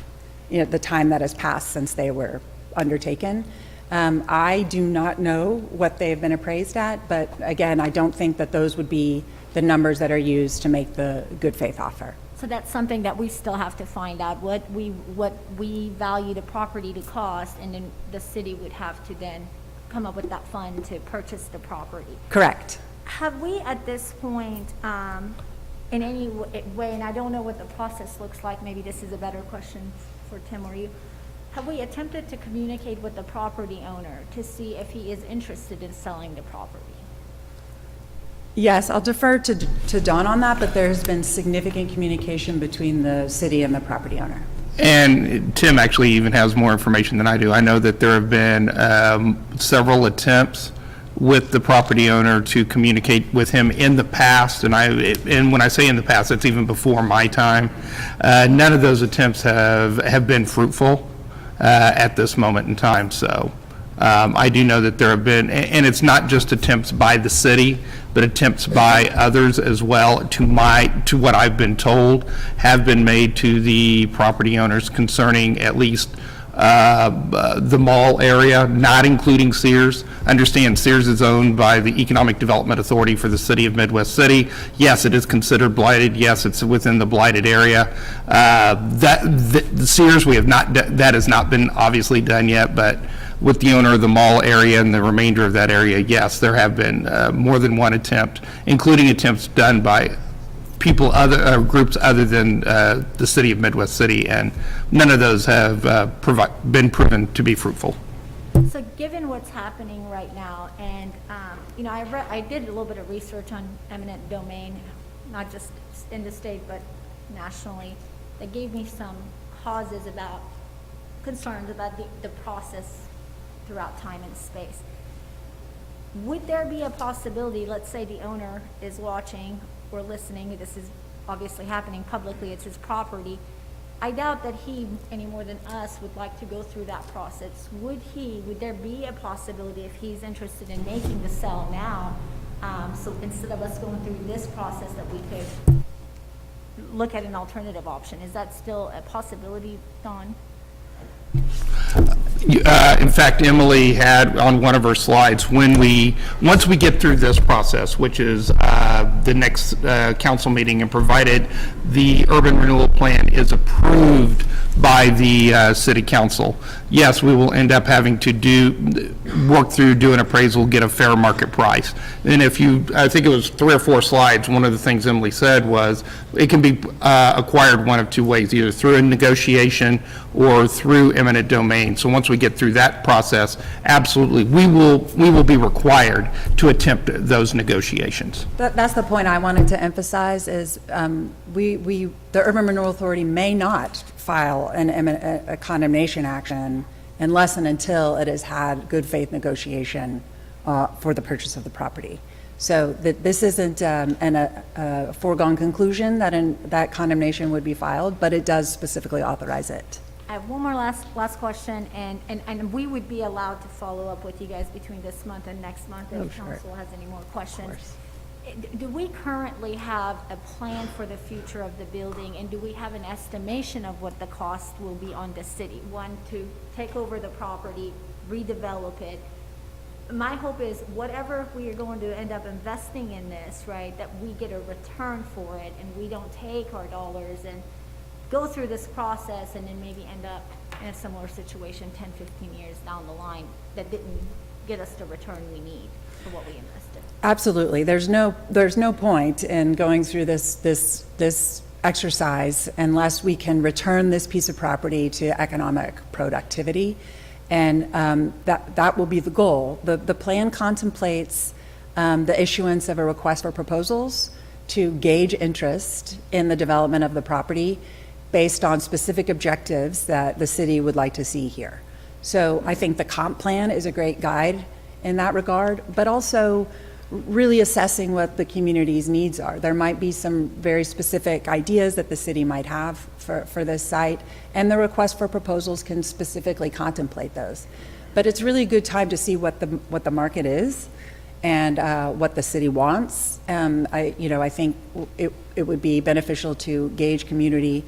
the time that has passed since they were undertaken. I do not know what they've been appraised at, but again, I don't think that those would be the numbers that are used to make the good faith offer. So that's something that we still have to find out, what we value the property to cost, and then the city would have to then come up with that fund to purchase the property. Correct. have we at this point, in any way, and I don't know what the process looks like, maybe this is a better question for Tim or you, have we attempted to communicate with the property owner to see if he is interested in selling the property? Yes, I'll defer to Dawn on that, but there's been significant communication between the city and the property owner. And Tim actually even has more information than I do. I know that there have been several attempts with the property owner to communicate with him in the past, and when I say in the past, that's even before my time. None of those attempts have been fruitful at this moment in time. So I do know that there have been, and it's not just attempts by the city, but attempts by others as well, to what I've been told, have been made to the property owners concerning at least the mall area, not including Sears. Understand Sears is owned by the Economic Development Authority for the city of Midwest City. Yes, it is considered blighted. Yes, it's within the blighted area. The Sears, that has not been obviously done yet, but with the owner of the mall area and the remainder of that area, yes, there have been more than one attempt, including attempts done by people, groups other than the city of Midwest City, and none of those have been proven to be fruitful. So given what's happening right now, and, I did a little bit of research on eminent domain, not just in the state, but nationally, that gave me some concerns about the process throughout time and space. Would there be a possibility, let's say the owner is watching or listening, this is obviously happening publicly, it's his property, I doubt that he, any more than us, would like to go through that process. Would there be a possibility, if he's interested in making the sale now, so instead of us going through this process, that we could look at an alternative option? Is that still a possibility, Dawn? In fact, Emily had on one of her slides, once we get through this process, which is the next council meeting, and provided the urban renewal plan is approved by the city council, yes, we will end up having to work through, do an appraisal, get a fair market price. And I think it was 3 or 4 slides, one of the things Emily said was it can be acquired one of 2 ways, either through a negotiation or through eminent domain. So once we get through that process, absolutely, we will be required to attempt those negotiations. That's the point I wanted to emphasize is the Urban Renewal Authority may not file a condemnation action unless and until it has had good faith negotiation for the purchase of the property. So this isn't a foregone conclusion that condemnation would be filed, but it does specifically authorize it. I have one more last question, and we would be allowed to follow up with you guys between this month and next month if council has any more questions. Do we currently have a plan for the future of the building, and do we have an estimation of what the cost will be on the city? One, to take over the property, redevelop it. My hope is whatever we are going to end up investing in this, right, that we get a return for it, and we don't take our dollars and go through this process and then maybe end up in a similar situation 10, 15 years down the line that didn't get us the return we need for what we invested. Absolutely. There's no point in going through this exercise unless we can return this piece of property to economic productivity, and that will be the goal. The plan contemplates the issuance of a request for proposals to gauge interest in the development of the property based on specific objectives that the city would like to see here. So I think the comp plan is a great guide in that regard, but also really assessing what the community's needs are. There might be some very specific ideas that the city might have for this site, and the request for proposals can specifically contemplate those. But it's really a good time to see what the market is and what the city wants. I think it would be beneficial to gauge community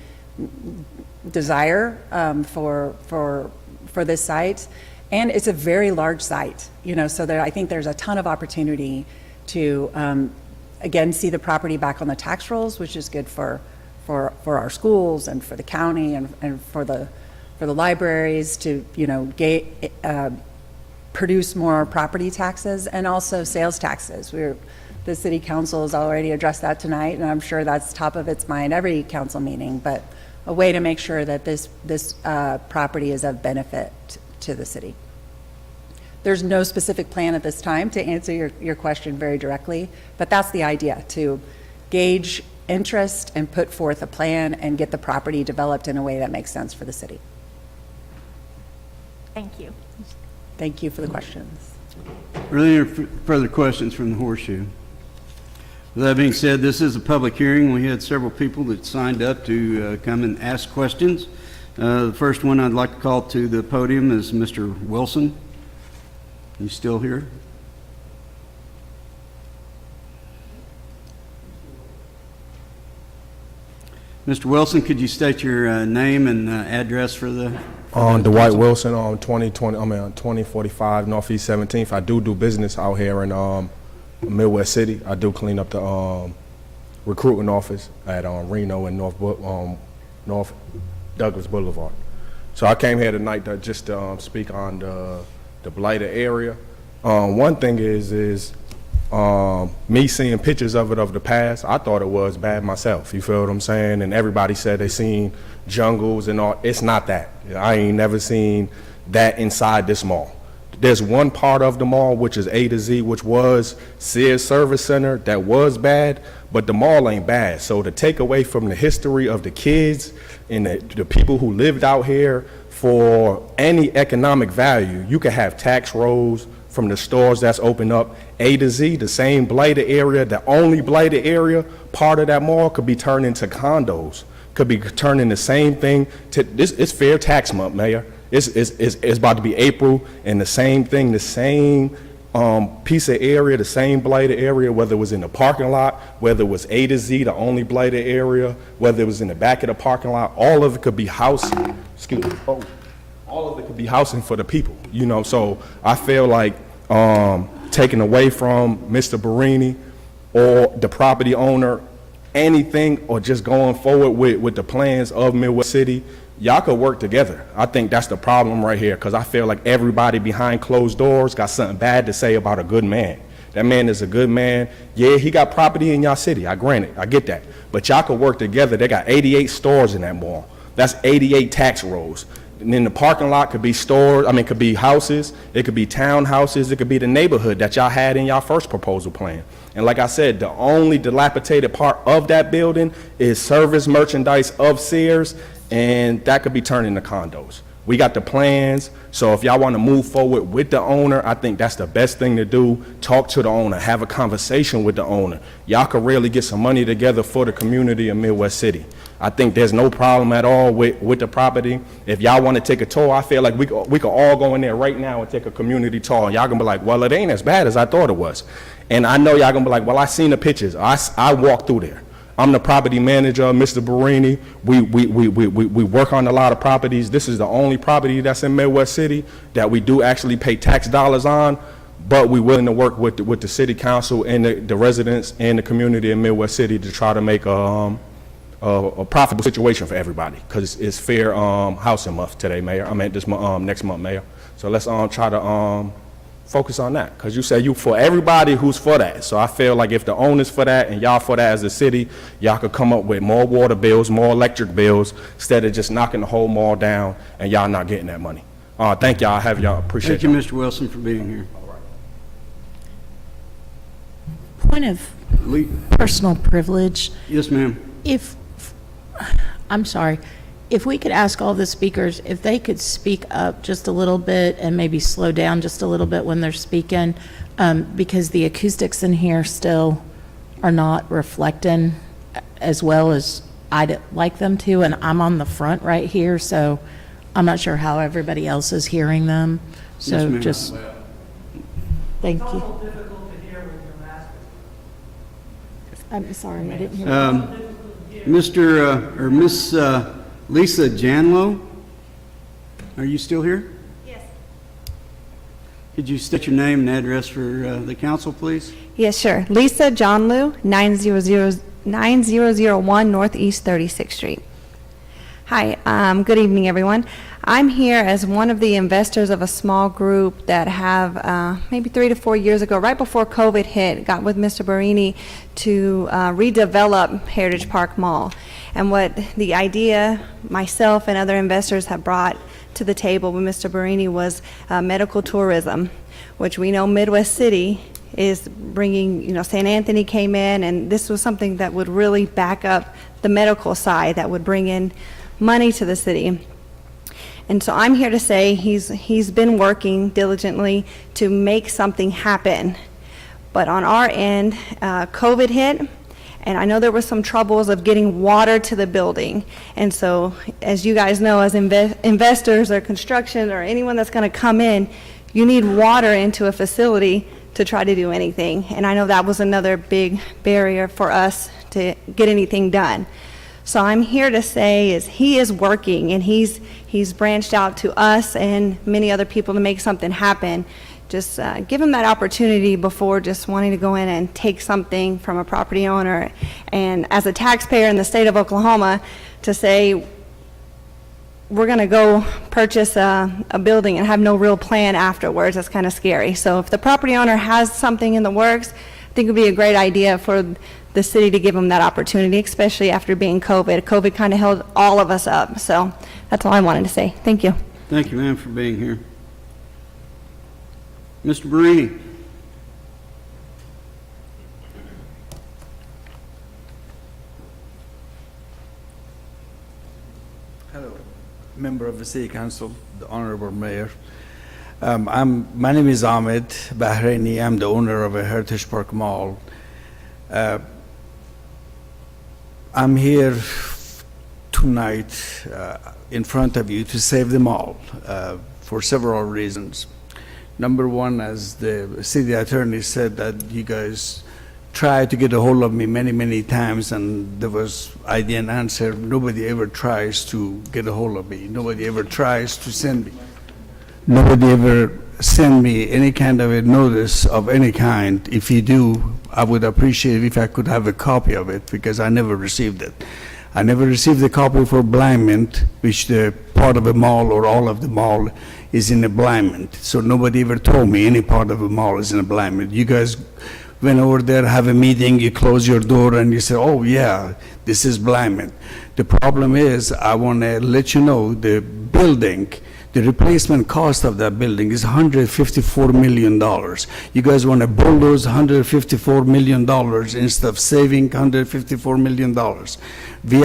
desire for this site, and it's a very large site, so I think there's a ton of opportunity to again see the property back on the tax rolls, which is good for our schools and for the county and for the libraries to produce more property taxes and also sales taxes. The city council has already addressed that tonight, and I'm sure that's top of its mind every council meeting, but a way to make sure that this property is of benefit to the city. There's no specific plan at this time to answer your question very directly, but that's the idea, to gauge interest and put forth a plan and get the property developed in a way that makes sense for the city. Thank you. Thank you for the questions. Are there any further questions from the Horseshoe? With that being said, this is a public hearing. We had several people that signed up to come and ask questions. The first one I'd like to call to the podium is Mr. Wilson. You still here? Mr. Wilson, could you state your name and address for the... Dwight Wilson, 2045 Northeast 17th. I do business out here in Midwest City. I do clean up the recruiting office at Reno and North Douglas Boulevard. So I came here tonight to just speak on the blighted area. One thing is me seeing pictures of it of the past, I thought it was bad myself. You feel what I'm saying? And everybody said they seen jungles and all. It's not that. I ain't never seen that inside this mall. There's one part of the mall, which is A to Z, which was Sears Service Center, that was bad, but the mall ain't bad. So to take away from the history of the kids and the people who lived out here for any economic value, you could have tax rolls from the stores that's open up. A to Z, the same blighted area, the only blighted area, part of that mall could be turned into condos, could be turning the same thing to this. It's fair tax month, Mayor. It's about to be April, and the same thing, the same piece of area, the same blighted area, whether it was in the parking lot, whether it was A to Z, the only blighted area, whether it was in the back of the parking lot, all of it could be housing. Excuse me. All of it could be housing for the people, you know. So I feel like taking away from Mr. Barini or the property owner anything, or just going forward with the plans of Midwest City, y'all could work together. I think that's the problem right here, because I feel like everybody behind closed doors got something bad to say about a good man. That man is a good man. Yeah, he got property in y'all city. I grant it. I get that. But y'all could work together. They got 88 stores in that mall. That's 88 tax rolls. And then the parking lot could be stores, could be houses, it could be townhouses, it could be the neighborhood that y'all had in y'all first proposal plan. And like I said, the only dilapidated part of that building is service merchandise of Sears, and that could be turned into condos. We got the plans, so if y'all want to move forward with the owner, I think that's the best thing to do. Talk to the owner, have a conversation with the owner. Y'all could really get some money together for the community of Midwest City. I think there's no problem at all with the property. If y'all want to take a tour, I feel like we could all go in there right now and take a community tour. And y'all gonna be like, well, it ain't as bad as I thought it was. And I know y'all gonna be like, well, I seen the pictures. I walked through there. I'm the property manager, Mr. Barini. We work on a lot of properties. This is the only property that's in Midwest City that we do actually pay tax dollars on, but we're willing to work with the city council and the residents and the community in Midwest City to try to make a profitable situation for everybody, because it's fair housing month today, Mayor. This next month, Mayor. So let's try to focus on that, because you say you for everybody who's for that. So I feel like if the owner's for that and y'all for that as a city, y'all could come up with more water bills, more electric bills, instead of just knocking the whole mall down and y'all not getting that money. Thank y'all. I have y'all. Appreciate it. Thank you, Mr. Wilson, for being here. Point of personal privilege. Yes, ma'am. I'm sorry, if we could ask all the speakers if they could speak up just a little bit and maybe slow down just a little bit when they're speaking, because the acoustics in here still are not reflecting as well as I'd like them to, and I'm on the front right here, so I'm not sure how everybody else is hearing them. So Yes, ma'am. just, thank It's you. also difficult to hear with your mask. I'm sorry, I didn't hear. Mr. or Miss Lisa Janlow, are you still here? Yes. Could you state your name and address for the council, please? Yes, sure. Lisa Johnloo, 9001 Northeast 36th Street. Hi, good evening, everyone. I'm here as one of the investors of a small group that have, maybe 3 to 4 years ago, right before COVID hit, got with Mr. Barini to redevelop Heritage Park Mall. And what the idea myself and other investors have brought to the table with Mr. Barini was medical tourism, which we know Midwest City is bringing, St. Anthony came in, and this was something that would really back up the medical side, that would bring in money to the city. And so I'm here to say he's been working diligently to make something happen. But on our end, COVID hit, and I know there were some troubles of getting water to the building. And so, as you guys know, as investors or construction or anyone that's going to come in, you need water into a facility to try to do anything. And I know that was another big barrier for us to get anything done. So I'm here to say is he is working, and he's branched out to us and many other people to make something happen. Just give him that opportunity before just wanting to go in and take something from a property owner. And as a taxpayer in the state of Oklahoma, to say we're going to go purchase a building and have no real plan afterwards, that's kind of scary. So if the property owner has something in the works, I think it would be a great idea for the city to give them that opportunity, especially after being COVID. COVID kind of held all of us up. So that's all I wanted to say. Thank you. Thank you, ma'am, for being here. Mr. Barini. Hello, member of the City Council, the Honorable Mayor. My name is Ahmed Bahraini. I'm the owner of a Heritage Park Mall. I'm here tonight in front of you to save the mall for several reasons. Number one, as the city attorney said, that you guys tried to get a hold of me many, many times, and I didn't answer. Nobody ever tries to get a hold of me. Nobody ever tries to send me. Nobody ever send me any kind of a notice of any kind. If you do, I would appreciate if I could have a copy of it, because I never received it. I never received a copy for Blyment, which the part of the mall or all of the mall is in a Blyment. So nobody ever told me any part of the mall is in a Blyment. You guys went over there, have a meeting, you close your door, and you say, oh yeah, this is Blyment. The problem is, I want to let you know, the building, the replacement cost of that building is $154 million. You guys want to bulldoze $154 million instead of saving $154 million. We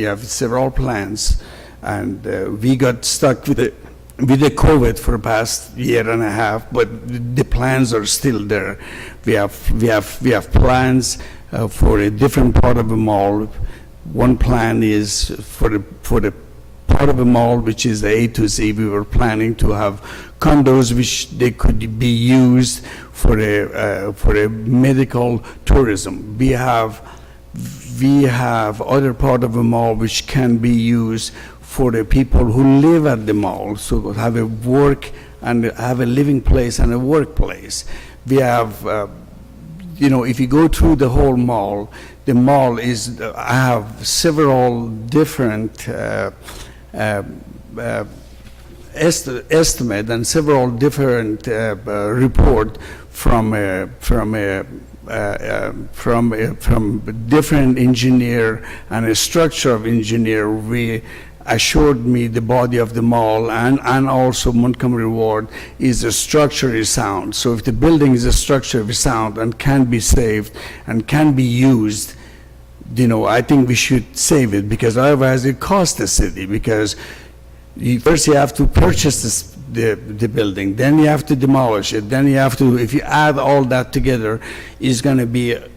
have several plans, and we got stuck with the COVID for the past year and a half, but the plans are still there. We have plans for a different part of the mall. One plan is for the part of the mall, which is the A to Z. We were planning to have condos which they could be used for a medical tourism. We have other part of the mall which can be used for the people who live at the mall, so have a work and have a living place and a workplace. We have, if you go through the whole mall, the mall is, I have several different estimate and several different report from different engineer and a structure of engineer. We assured me the body of the mall and also Montgomery Ward is a structurally sound. So if the building is a structurally sound and can be saved and can be used, I think we should save it, because otherwise it costs the city, because first you have to purchase the building, then you have to demolish it, then you have to, if you add all that together, it's going to be a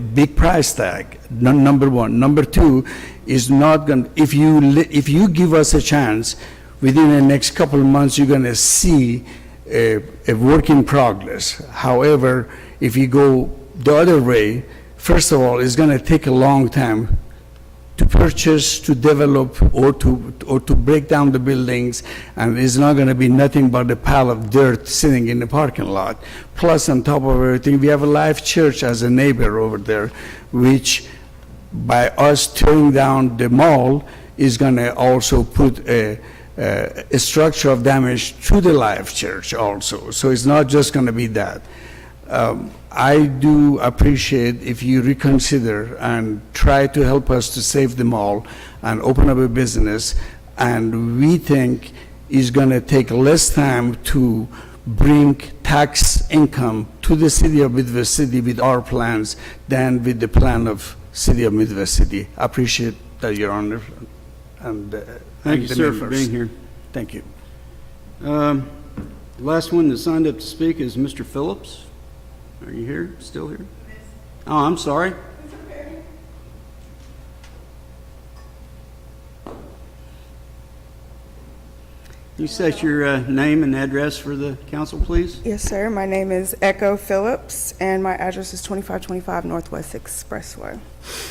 big price tag, number one. Number two, is not going, if you give us a chance, within the next couple of months, you're going to see a work in progress. However, if you go the other way, first of all, it's going to take a long time to purchase, to develop, or to break down the buildings, and it's not going to be nothing but a pile of dirt sitting in the parking lot. Plus, on top of everything, we have a Life Church as a neighbor over there, which by us tearing down the mall is going to also put a structure of damage to the Life Church also. So it's not just going to be that. I do appreciate if you reconsider and try to help us to save the mall and open up a business, and we think it's going to take less time to bring tax income to the city of Midwest City with our plans than with the plan of city of Midwest City. I appreciate that, Your Honor. And Thank you, the sir, for members. being here. Thank you. The last one that signed up to speak is Mr. Phillips. Are you here? Still here? Oh, I'm sorry. You set your name and address for the council, please? Yes, sir. My name is Echo Phillips, and my address is 2525 Northwest Expressway.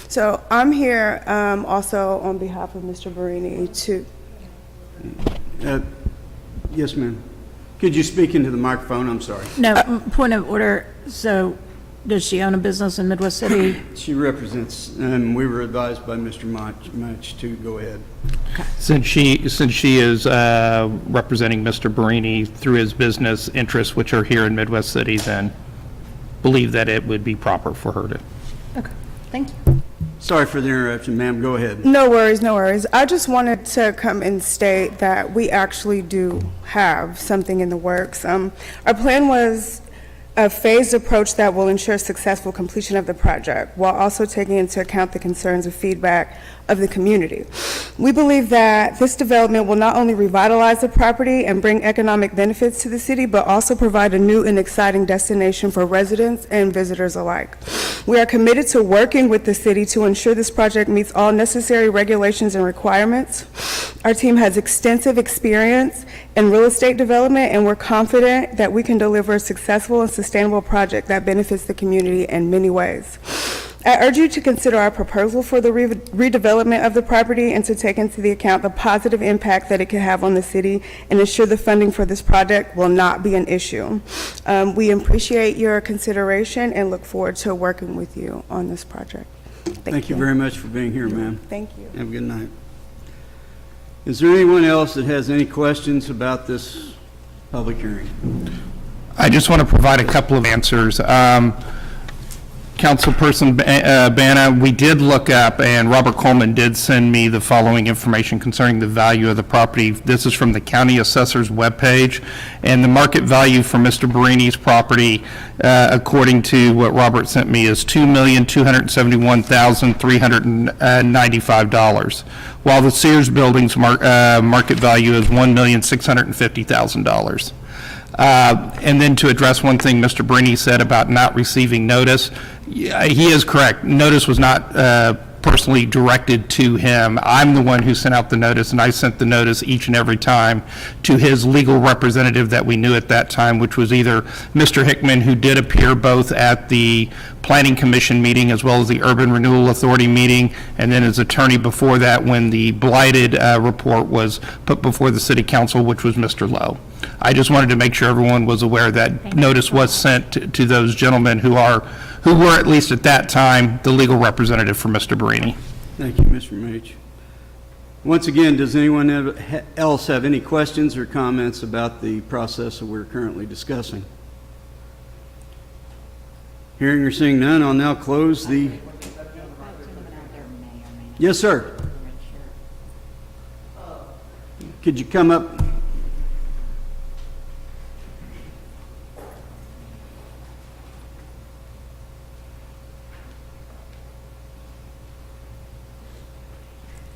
So I'm here also on behalf of Mr. Barini to... Yes, ma'am. Could you speak into the microphone? I'm sorry. No, point of order. So does she own a business in Midwest City? She represents, and we were advised by Mr. Mutch to go ahead. Since she is representing Mr. Barini through his business interests, which are here in Midwest City, then believe that it would be proper for her to. Okay, thank you. Sorry for the interruption, ma'am. Go ahead. No worries, no worries. I just wanted to come and state that we actually do have something in the works. Our plan was a phased approach that will ensure successful completion of the project while also taking into account the concerns and feedback of the community. We believe that this development will not only revitalize the property and bring economic benefits to the city, but also provide a new and exciting destination for residents and visitors alike. We are committed to working with the city to ensure this project meets all necessary regulations and requirements. Our team has extensive experience in real estate development, and we're confident that we can deliver a successful and sustainable project that benefits the community in many ways. I urge you to consider our proposal for the redevelopment of the property and to take into the account the positive impact that it could have on the city and ensure the funding for this project will not be an issue. We appreciate your consideration and look forward to working with you on this project. Thank you very much for being here, ma'am. Thank you. Have a good night. Is there anyone else that has any questions about this public hearing? I just want to provide a couple of answers. Councilperson Banna, we did look up, and Robert Coleman did send me the following information concerning the value of the property. This is from the county assessor's webpage, and the market value for Mr. Barini's property, according to what Robert sent me, is $2,271,395, while the Sears building's market value is $1,650,000. And then to address one thing Mr. Barini said about not receiving notice, he is correct. Notice was not personally directed to him. I'm the one who sent out the notice, and I sent the notice each and every time to his legal representative that we knew at that time, which was either Mr. Hickman, who did appear both at the Planning Commission meeting as well as the Urban Renewal Authority meeting, and then his attorney before that when the blighted report was put before the City Council, which was Mr. Lowe. I just wanted to make sure everyone was aware that notice was sent to those gentlemen who were, at least at that time, the legal representative for Mr. Barini. Thank you, Mr. Mage. Once again, does anyone else have any questions or comments about the process that we're currently discussing? Hearing or seeing none, I'll now close the... Yes, sir. Could you come up?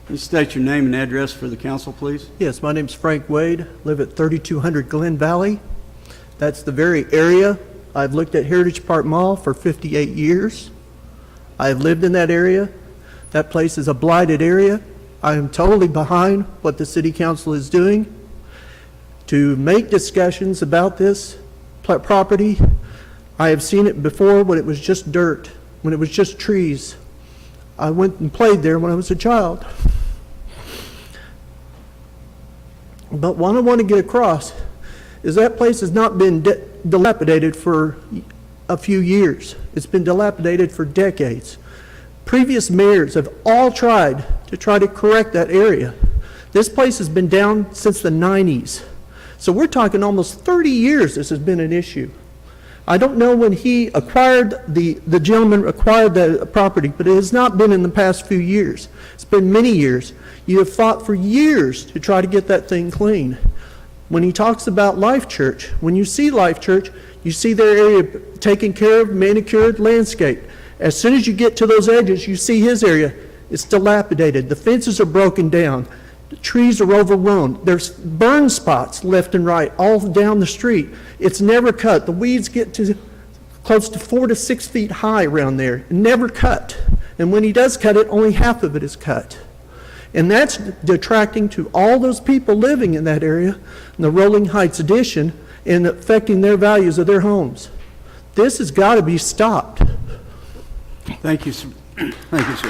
Can you state your name and address for the council, please? Yes, my name's Frank Wade, live at 3200 Glen Valley. That's the very area. I've looked at Heritage Park Mall for 58 years. I've lived in that area. That place is a blighted area. I am totally behind what the city council is doing to make discussions about this property. I have seen it before when it was just dirt, when it was just trees. I went and played there when I was a child. But what I want to get across is that place has not been dilapidated for a few years. It's been dilapidated for decades. Previous mayors have all tried to correct that area. This place has been down since the 90s. So we're talking almost 30 years this has been an issue. I don't know when he acquired, the gentleman acquired the property, but it has not been in the past few years. It's been many years. You have fought for years to try to get that thing clean. When he talks about Life Church, when you see Life Church, you see their area taken care of, manicured, landscaped. As soon as you get to those edges, you see his area. It's dilapidated. The fences are broken down. The trees are overgrown. There's burn spots left and right all down the street. It's never cut. The weeds get to close to 4 to 6 feet high around there. Never cut. And when he does cut it, only half of it is cut. And that's detracting to all those people living in that area, in the Rolling Heights addition, and affecting their values of their homes. This has got to be stopped. Thank you, sir. Thank you, sir.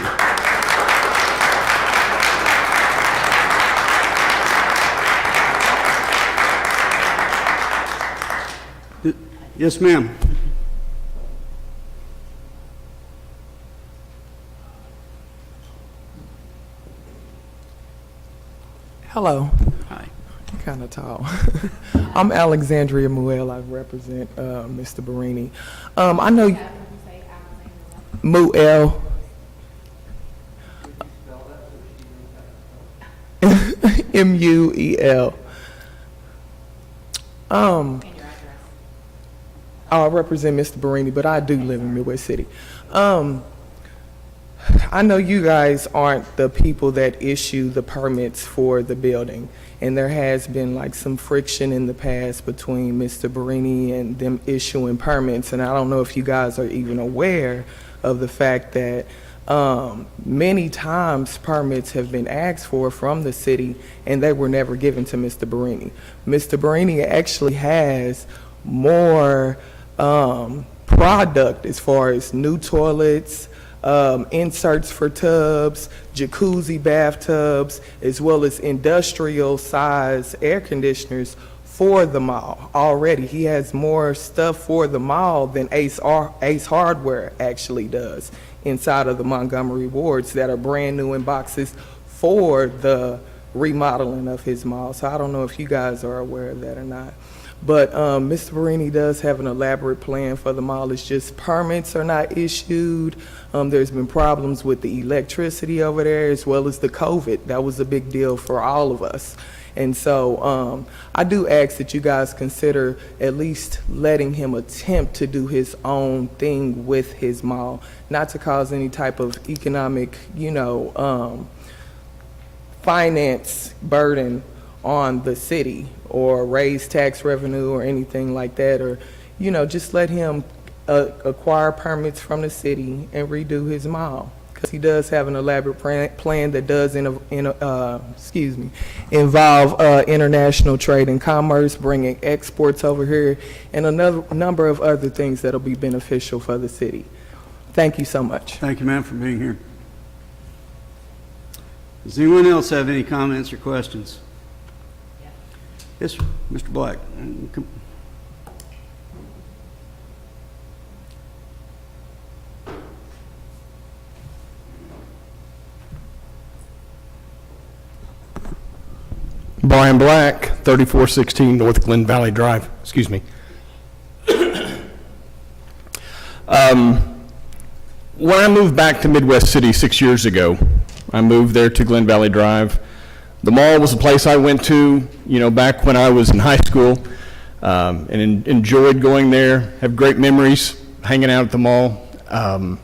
Yes, ma'am. Hello. Hi. Kind of tall. I'm Alexandria Muel. I represent Mr. Barini. I know Muel. Muel. I represent Mr. Barini, but I do live in Midwest City. I know you guys aren't the people that issue the permits for the building, and there has been like some friction in the past between Mr. Barini and them issuing permits, and I don't know if you guys are even aware of the fact that many times permits have been asked for from the city, and they were never given to Mr. Barini. Mr. Barini actually has more product as far as new toilets, inserts for tubs, jacuzzi bathtubs, as well as industrial size air conditioners for the mall. Already, he has more stuff for the mall than Ace Hardware actually does inside of the Montgomery wards that are brand new in boxes for the remodeling of his mall. So I don't know if you guys are aware of that or not. But Mr. Barini does have an elaborate plan for the mall. It's just permits are not issued. There's been problems with the electricity over there as well as the COVID. That was a big deal for all of us. And so I do ask that you guys consider at least letting him attempt to do his own thing with his mall, not to cause any type of economic, finance burden on the city or raise tax revenue or anything like that, or, just let him acquire permits from the city and redo his mall. Because he does have an elaborate plan that does involve international trade and commerce, bringing exports over here, and another number of other things that'll be beneficial for the city. Thank you so much. Thank you, ma'am, for being here. Does anyone else have any comments or questions? Yes, sir. Mr. Black. Brian Black, 3416 North Glen Valley Drive. Excuse me. When I moved back to Midwest City 6 years ago, I moved there to Glen Valley Drive. The mall was a place I went to, back when I was in high school, and enjoyed going there, have great memories hanging out at the mall. But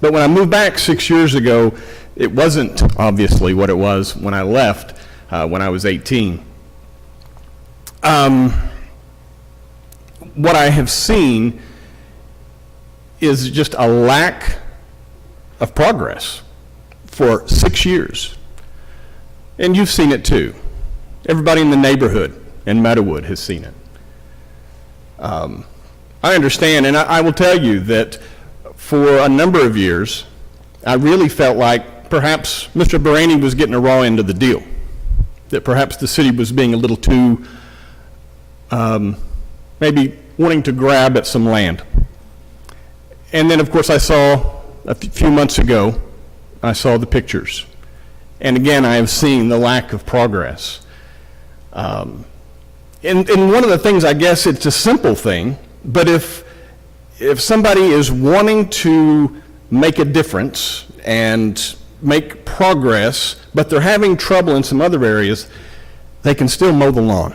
when I moved back 6 years ago, it wasn't obviously what it was when I left, when I was 18. What I have seen is just a lack of progress for 6 years. And you've seen it too. Everybody in the neighborhood in Meadowood has seen it. I understand, and I will tell you that for a number of years, I really felt like perhaps Mr. Barini was getting a raw end of the deal, that perhaps the city was being a little too, maybe wanting to grab at some land. And then, of course, I saw a few months ago I saw the pictures. And again, I have seen the lack of progress. And one of the things, I guess it's a simple thing, but if somebody is wanting to make a difference and make progress, but they're having trouble in some other areas, they can still mow the lawn.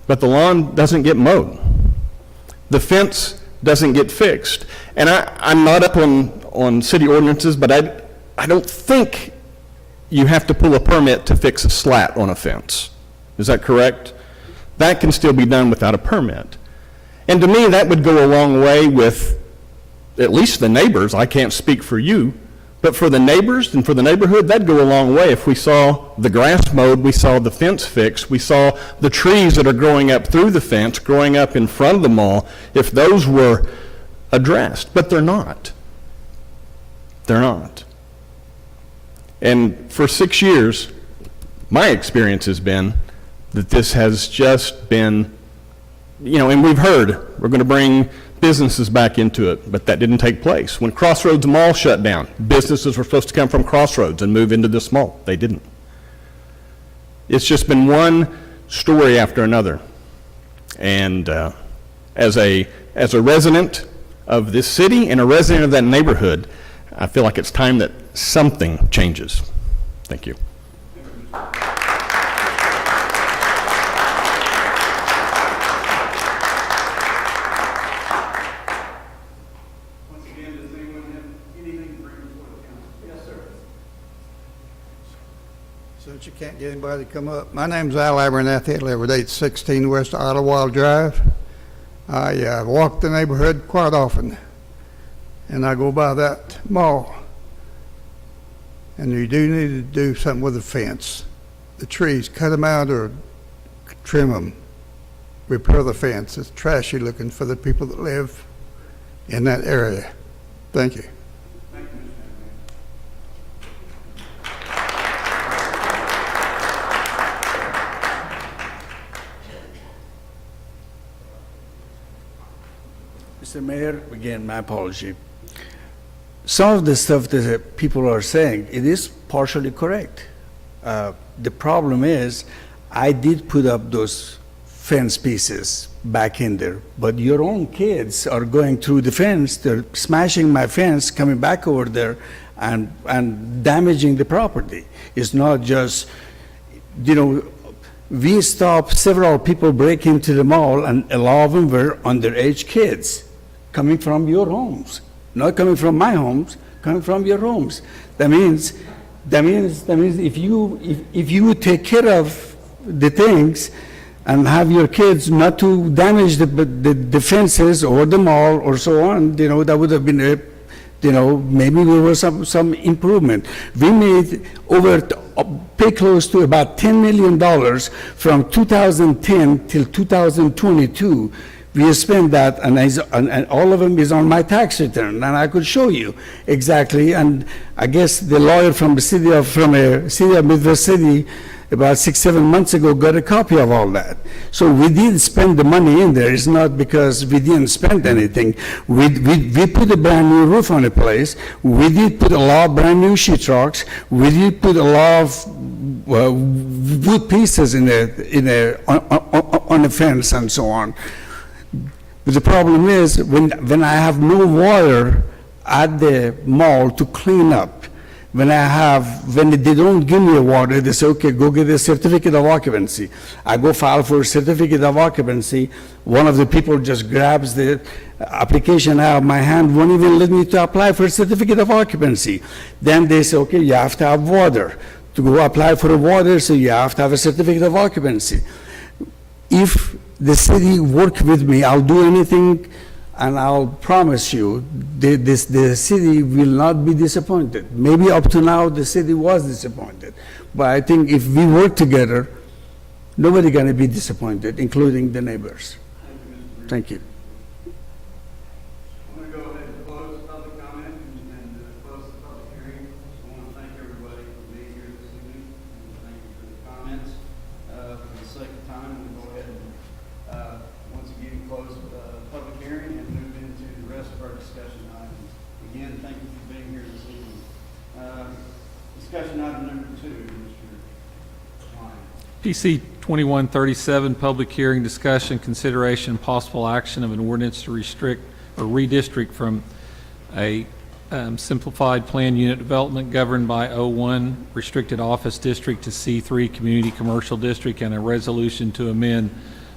But the lawn doesn't get mowed. The fence doesn't get fixed. And I'm not up on city ordinances, but I don't think you have to pull a permit to fix a slat on a fence. Is that correct? That can still be done without a permit. And to me, that would go a long way with at least the neighbors. I can't speak for you, but for the neighbors and for the neighborhood, that'd go a long way if we saw the grass mowed, we saw the fence fixed, we saw the trees that are growing up through the fence, growing up in front of the mall, if those were addressed. But they're not. They're not. And for 6 years, my experience has been that this has just been, and we've heard we're going to bring businesses back into it, but that didn't take place. When Crossroads Mall shut down, businesses were supposed to come from Crossroads and move into this mall. They didn't. It's just been one story after another. And as a resident of this city and a resident of that neighborhood, I feel like it's time that something changes. Thank you. Since you can't get anybody to come up, my name's Al Abernathy. I live at 816 West Ottawa Drive. I walk the neighborhood quite often, and I go by that mall. And you do need to do something with the fence. The trees, cut them out or trim them. Repair the fence. It's trashy looking for the people that live in that area. Thank you. Mr. Mayor, again, my apology. Some of the stuff that people are saying, it is partially correct. The problem is, I did put up those fence pieces back in there, but your own kids are going through the fence, they're smashing my fence, coming back over there, and damaging the property. It's not just, we stopped several people break into the mall, and a lot of them were underage kids coming from your homes. Not coming from my homes, coming from your homes. That means if you would take care of the things and have your kids not to damage the fences or the mall or so on, that would have been maybe there was some improvement. We made pay close to about $10 million from 2010 till 2022. We spent that, and all of them is on my tax return, and I could show you exactly. And I guess the lawyer from a city of Midwest City about 6-7 months ago got a copy of all that. So we did spend the money in there. It's not because we didn't spend anything. We put a brand new roof on the place. We did put a lot of brand new sheetrocks. We did put a lot of wood pieces on the fence and so on. But the problem is, when I have no water at the mall to clean up, when they don't give me water, they say, okay, go get a certificate of occupancy. I go file for a certificate of occupancy. One of the people just grabs the application out of my hand, won't even let me to apply for a certificate of occupancy. Then they say, okay, you have to have water. To go apply for water, so you have to have a certificate of occupancy. If the city work with me, I'll do anything, and I'll promise you, the city will not be disappointed. Maybe up to now, the city was disappointed. But I think if we work together, nobody's going to be disappointed, including the neighbors. Thank you. I'm going to go ahead and close the public comment and close the public hearing. I want to thank everybody for being here this evening, and thank you for the comments. For the sake of time, we'll go ahead and once again close the public hearing and move into the rest of our discussion items. Again, thank you for being here this evening. Discussion item number 2, Mr. Lyon. PC 2137, public hearing, discussion, consideration, possible action of an ordinance to restrict or redistrict from a simplified plan unit development governed by O1 restricted office district to C3 community commercial district, and a resolution to amend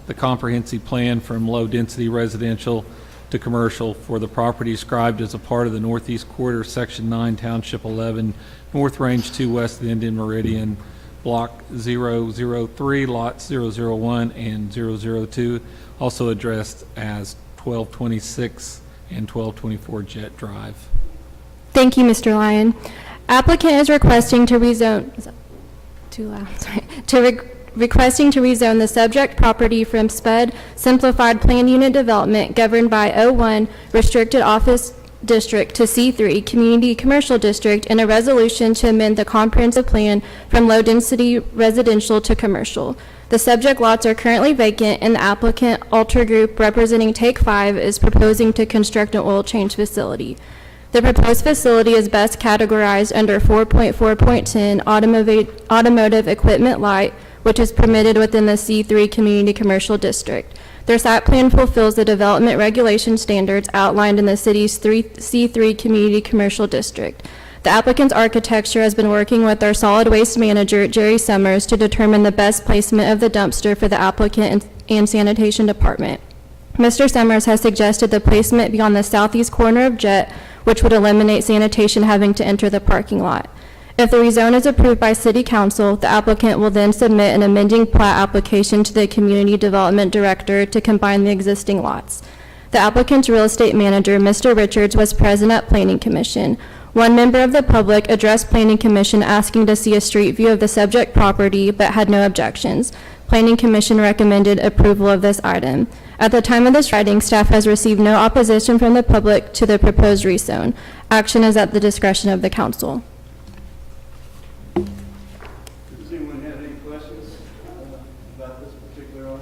the comprehensive plan from low-density residential to commercial for the property described as a part of the Northeast Quarter, Section 9, Township 11, North Range 2, West of the Indian Meridian, Block 003, Lots 001 and 002, also addressed as 1226 and 1224 Jet Drive. Thank you, Mr. Lyon. Applicant is requesting to rezone, is that too loud? Sorry. Requesting to rezone the subject property from SPUD Simplified Plan Unit Development governed by O1 Restricted Office District to C3 Community Commercial District, and a resolution to amend the comprehensive plan from low-density residential to commercial. The subject lots are currently vacant, and the applicant, Alter Group, representing Take 5, is proposing to construct an oil change facility. The proposed facility is best categorized under 4.4.10 Automotive Equipment Light, which is permitted within the C3 Community Commercial District. Their site plan fulfills the development regulation standards outlined in the city's C3 Community Commercial District. The applicant's architecture has been working with our solid waste manager, Jerry Summers, to determine the best placement of the dumpster for the applicant and sanitation department. Mr. Summers has suggested the placement be on the southeast corner of Jet, which would eliminate sanitation having to enter the parking lot. If the rezone is approved by City Council, the applicant will then submit an amending plat application to the Community Development Director to combine the existing lots. The applicant's real estate manager, Mr. Richards, was present at Planning Commission. One member of the public addressed Planning Commission asking to see a street view of the subject property, but had no objections. Planning Commission recommended approval of this item. At the time of this writing, staff has received no opposition from the public to the proposed rezone. Action is at the discretion of the council. Does anyone have any questions about this particular item?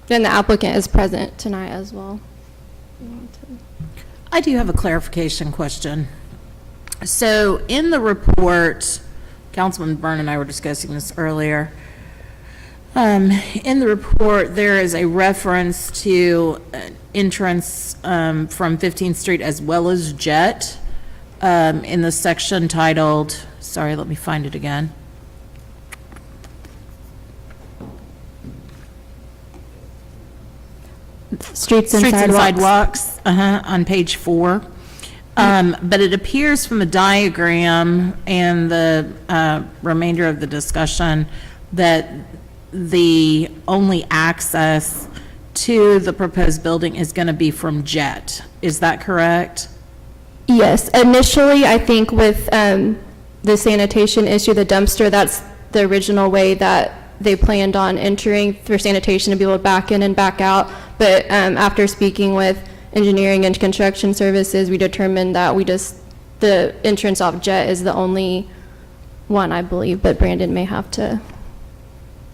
And the applicant is present tonight as well. I do have a clarification question. So in the report, Councilman Byrne and I were discussing this earlier. In the report, there is a reference to entrance from 15th Street as well as Jet in the section titled, sorry, let me find it again. Streets and sidewalks, on page 4. But it appears from the diagram and the remainder of the discussion that the only access to the proposed building is going to be from Jet. Is that correct? Yes, initially, I think with the sanitation issue, the dumpster, that's the original way that they planned on entering for sanitation to be able to back in and back out. But after speaking with engineering and construction services, we determined that the entrance off Jet is the only one, I believe, but Brandon may have to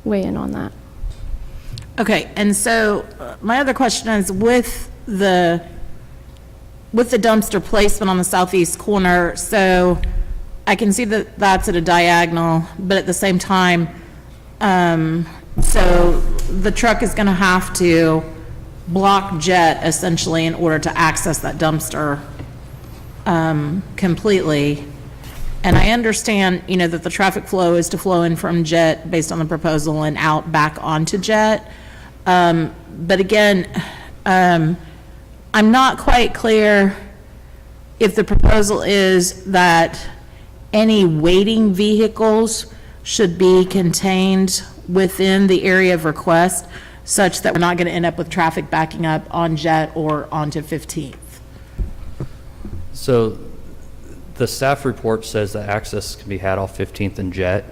weigh in on that. Okay, and so my other question is with the dumpster placement on the southeast corner, so I can see that that's at a diagonal, but at the same time, so the truck is going to have to block Jet essentially in order to access that dumpster completely. And I understand, that the traffic flow is to flow in from Jet based on the proposal and out back onto Jet. But again, I'm not quite clear if the proposal is that any waiting vehicles should be contained within the area of request such that we're not going to end up with traffic backing up on Jet or onto 15th. So the staff report says that access can be had off 15th and Jet,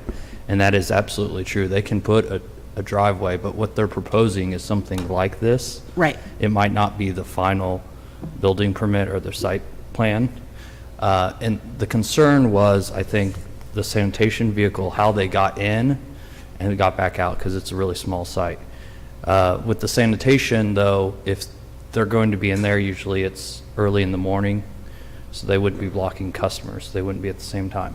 and that is absolutely true. They can put a driveway, but what they're proposing is something like this. Right. It might not be the final building permit or the site plan. And the concern was, I think, the sanitation vehicle, how they got in and got back out, because it's a really small site. With the sanitation, though, if they're going to be in there, usually it's early in the morning, so they wouldn't be blocking customers. They wouldn't be at the same time.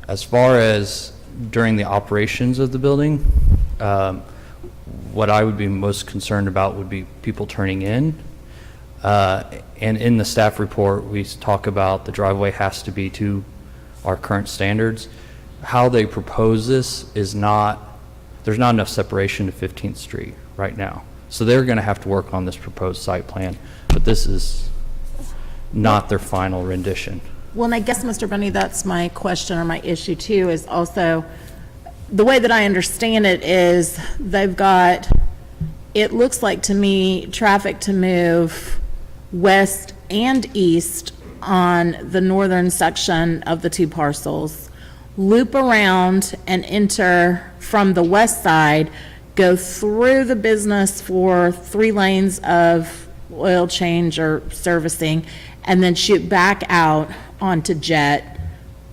As far as during the operations of the building, what I would be most concerned about would be people turning in. And in the staff report, we talk about the driveway has to be to our current standards. How they propose this is not, there's not enough separation to 15th Street right now. So they're going to have to work on this proposed site plan, but this is not their final rendition. Well, and I guess, Mr. Bundy, that's my question or my issue too, is also, the way that I understand it is they've got, it looks like to me, traffic to move west and east on the northern section of the two parcels, loop around and enter from the west side, go through the business for 3 lanes of oil change or servicing, and then shoot back out onto Jet,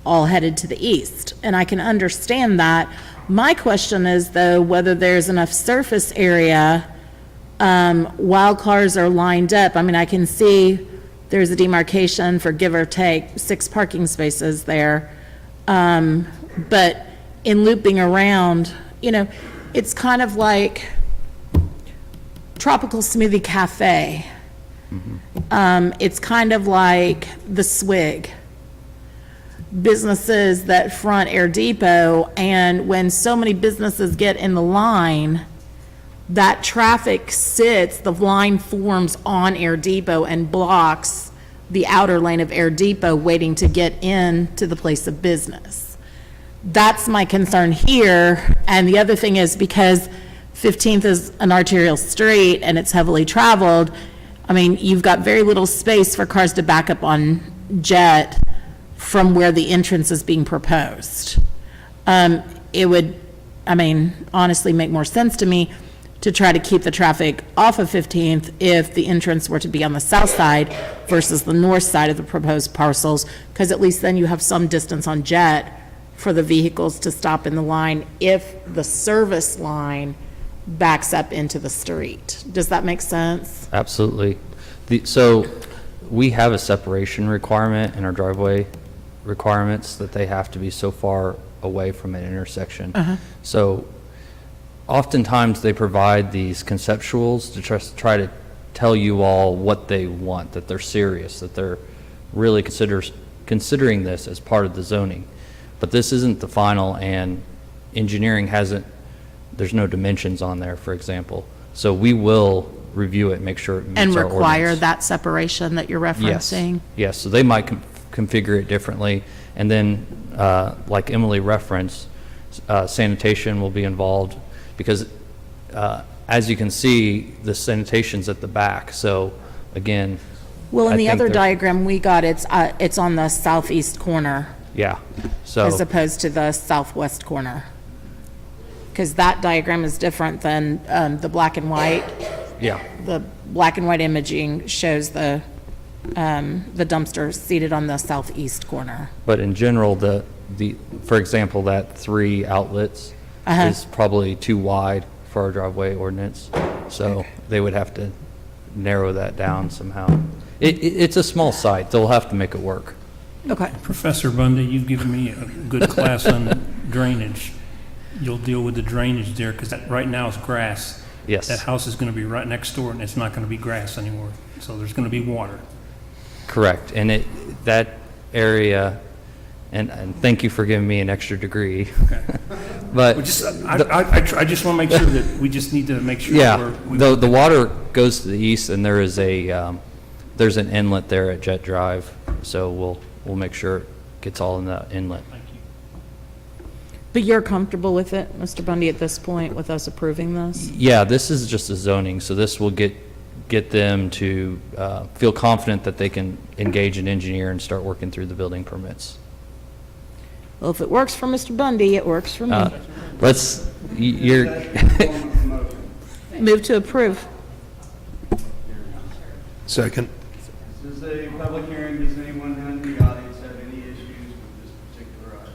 all headed to the east. And I can understand that. My question is, though, whether there's enough surface area while cars are lined up. I mean, I can see there's a demarcation for give or take 6 parking spaces there. But in looping around, you know, it's kind of like Tropical Smoothie Cafe. It's kind of like the Swig. Businesses that front Air Depot, and when so many businesses get in the line, that traffic sits, the line forms on Air Depot and blocks the outer lane of Air Depot waiting to get in to the place of business. That's my concern here. And the other thing is, because 15th is an arterial street and it's heavily traveled, I mean, you've got very little space for cars to back up on Jet from where the entrance is being proposed. It would, I mean, honestly make more sense to me to try to keep the traffic off of 15th if the entrance were to be on the south side versus the north side of the proposed parcels, because at least then you have some distance on Jet for the vehicles to stop in the line if the service line backs up into the street. Does that make sense? Absolutely. So we have a separation requirement in our driveway requirements that they have to be so far away from an intersection. So oftentimes they provide these conceptuals to try to tell you all what they want, that they're serious, that they're really considering this as part of the zoning. But this isn't the final, and engineering hasn't, there's no dimensions on there, for example. So we will review it, make sure it meets our And ordinance. require that separation that you're referencing? Yes, so they might configure it differently. And then, like Emily referenced, sanitation will be involved, because as you can see, the sanitation's at the back. So again, Well, in I the think other there- diagram we got, it's on the southeast corner Yeah, so. as opposed to the southwest corner. Because that diagram is different than the black and white. Yeah. The black and white imaging shows the dumpster seated on the southeast corner. But in general, for example, that 3 outlets is probably too wide for our driveway ordinance. So they would have to narrow that down somehow. It's a small site. They'll have to make it work. Okay. Professor Bundy, you've given me a good class on drainage. You'll deal with the drainage there, because right now it's grass. Yes. That house is going to be right next door, and it's not going to be grass anymore. So there's going to be water. Correct. And that area, and thank you for giving me an extra degree. Okay. But I just want to make sure that we just need to make sure. yeah, the water goes to the east, and there is there's an inlet there at Jet Drive. So we'll make sure it gets all in the inlet. But you're comfortable with it, Mr. Bundy, at this point, with us approving this? Yeah, this is just a zoning, so this will get them to feel confident that they can engage an engineer and start working through the building permits. Well, if it works for Mr. Bundy, it works for me. You're Move to approve. Second. This is a public hearing. Does anyone in the audience have any issues with this particular item?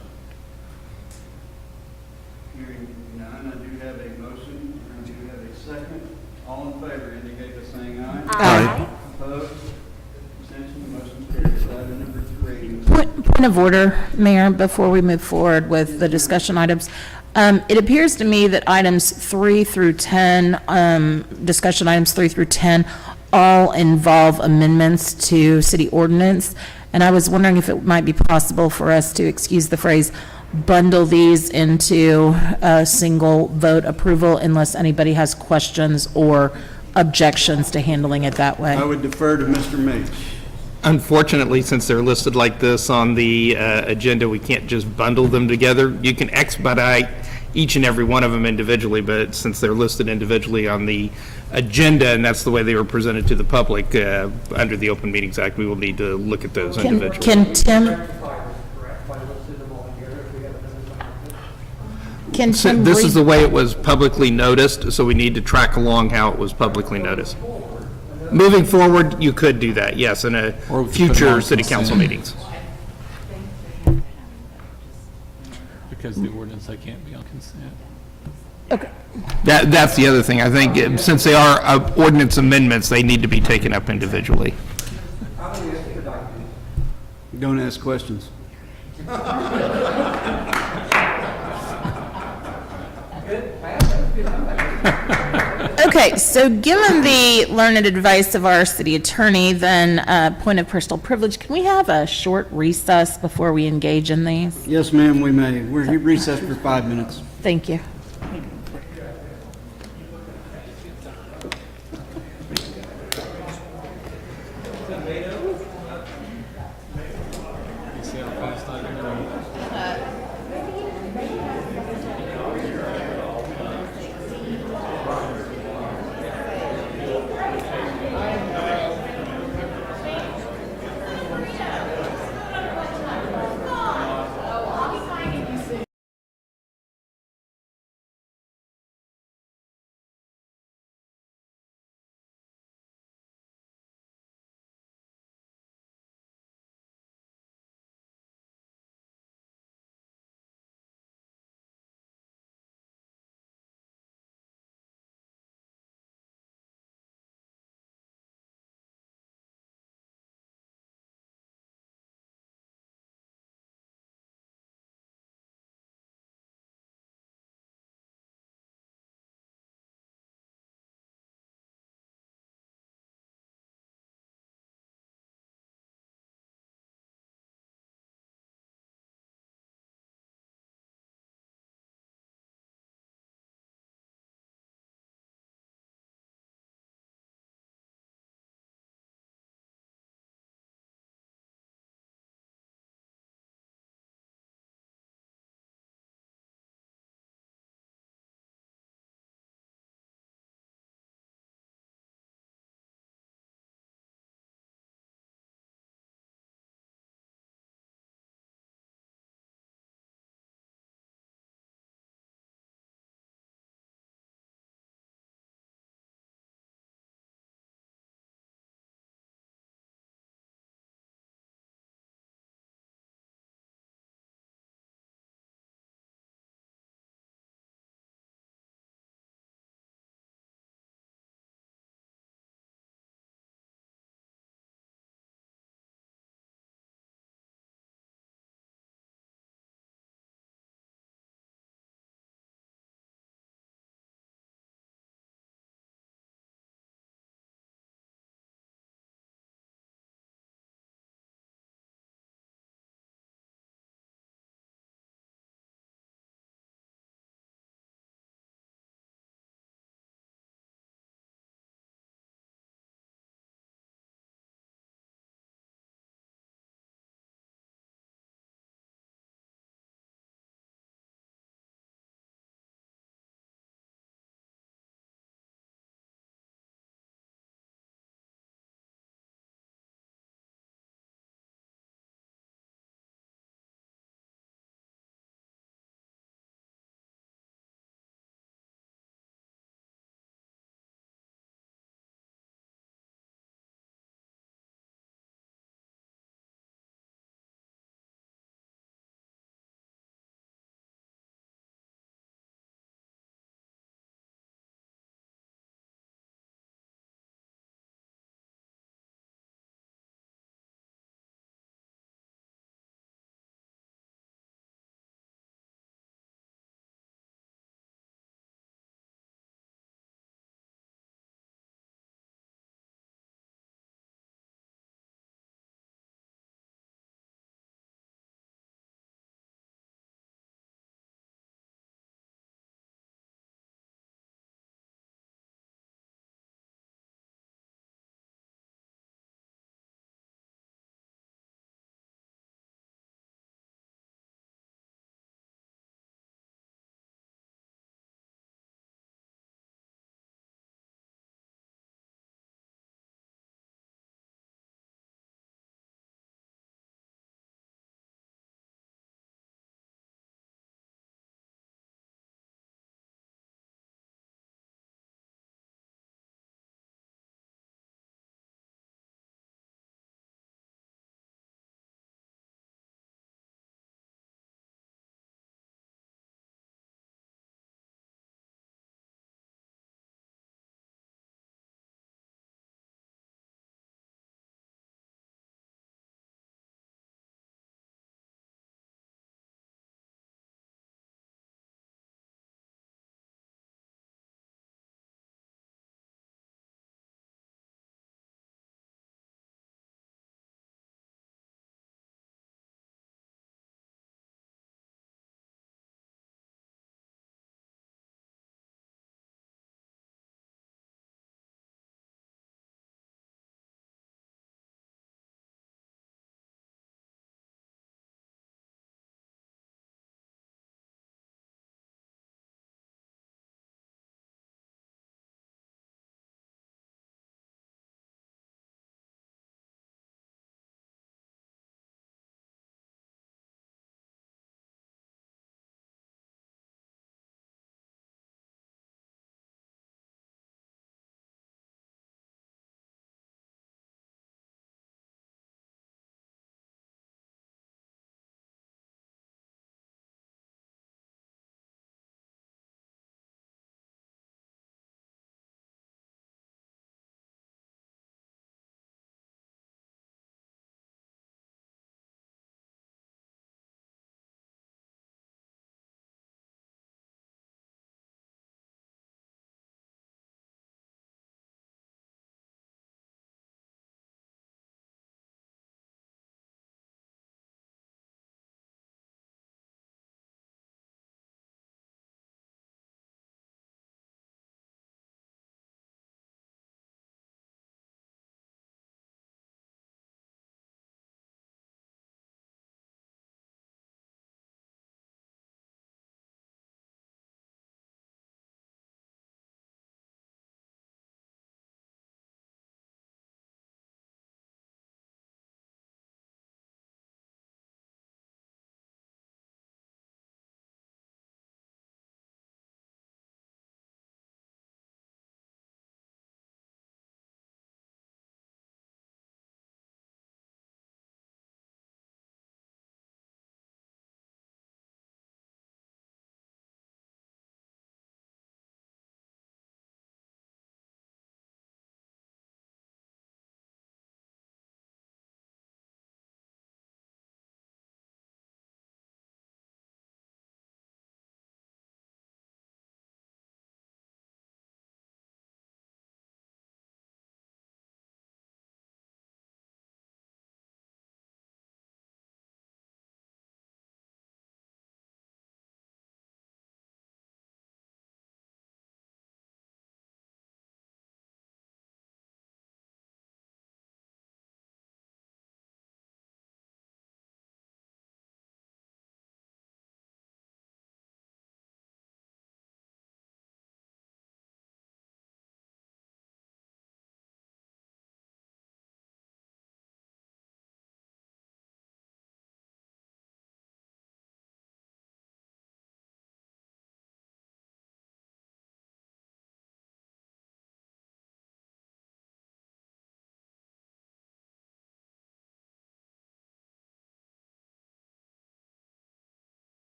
Hearing none, I do have a motion, and I do have a second. All in favor indicate by saying aye. Aye. Opposed? Abstention? The motion carries. Item number 3. Point point of order, Mayor, before we move forward with the discussion items. It appears to me that items 3 through 10, discussion items 3 through 10, all involve amendments to city ordinance. And I was wondering if it might be possible for us to, excuse the phrase, bundle these into a single vote approval unless anybody has questions or objections to handling it that way. I would defer to Mr. Mage. Unfortunately, since they're listed like this on the agenda, we can't just bundle them together. You can expedite each and every one of them individually, but since they're listed individually on the agenda, and that's the way they were presented to the public under the Open Meetings Act, we will need to look at those individually. Can Tim? Can So Tim this read- is the way it was publicly noticed, so we need to track along how it was publicly noticed. Moving forward, you could do that, yes, in a Or we could put it future on city council consent. meetings. Because the ordinance, they can't be on consent. That's the other thing. I think since they are ordinance amendments, they need to be taken up individually. Don't ask questions. Okay, so given the learned advice of our city attorney, then point of personal privilege, can we have a short recess before we engage in these? Yes, ma'am, we may. We're recessed for 5 minutes. Thank you.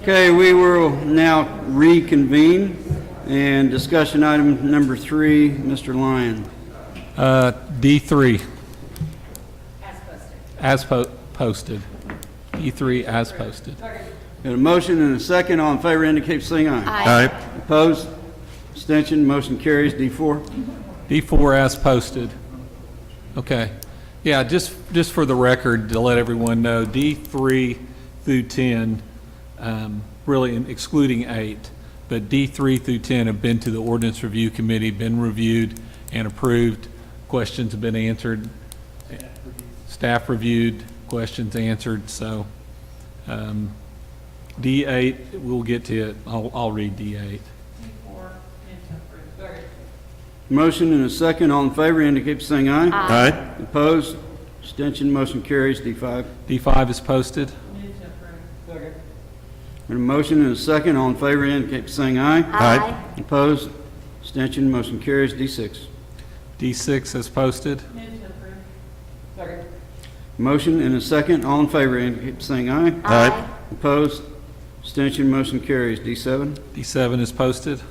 Okay, we will now reconvene, and discussion item number 3, Mr. Lyon. D3. As posted. D3 as posted. Got a motion and a second. All in favor indicate by saying aye. Aye. Opposed? Abstention? Motion carries. D4. D4 as posted. Okay. Yeah, just for the record, to let everyone know, D3 through 10, really excluding 8, but D3 through 10 have been to the Ordinance Review Committee, been reviewed and approved. Questions have been answered. Staff reviewed, questions answered. So D8, we'll get to it. I'll read D8. Motion and a second. All in favor indicate by saying aye. Aye. Opposed? Abstention? Motion carries. D5. D5 is posted. Got a motion and a second. All in favor indicate by saying aye. Aye. Opposed? Abstention? Motion carries. D6. D6 as posted. Motion and a second. All in favor indicate by saying aye. Aye. Opposed? Abstention? Motion carries. D7. D7 is posted.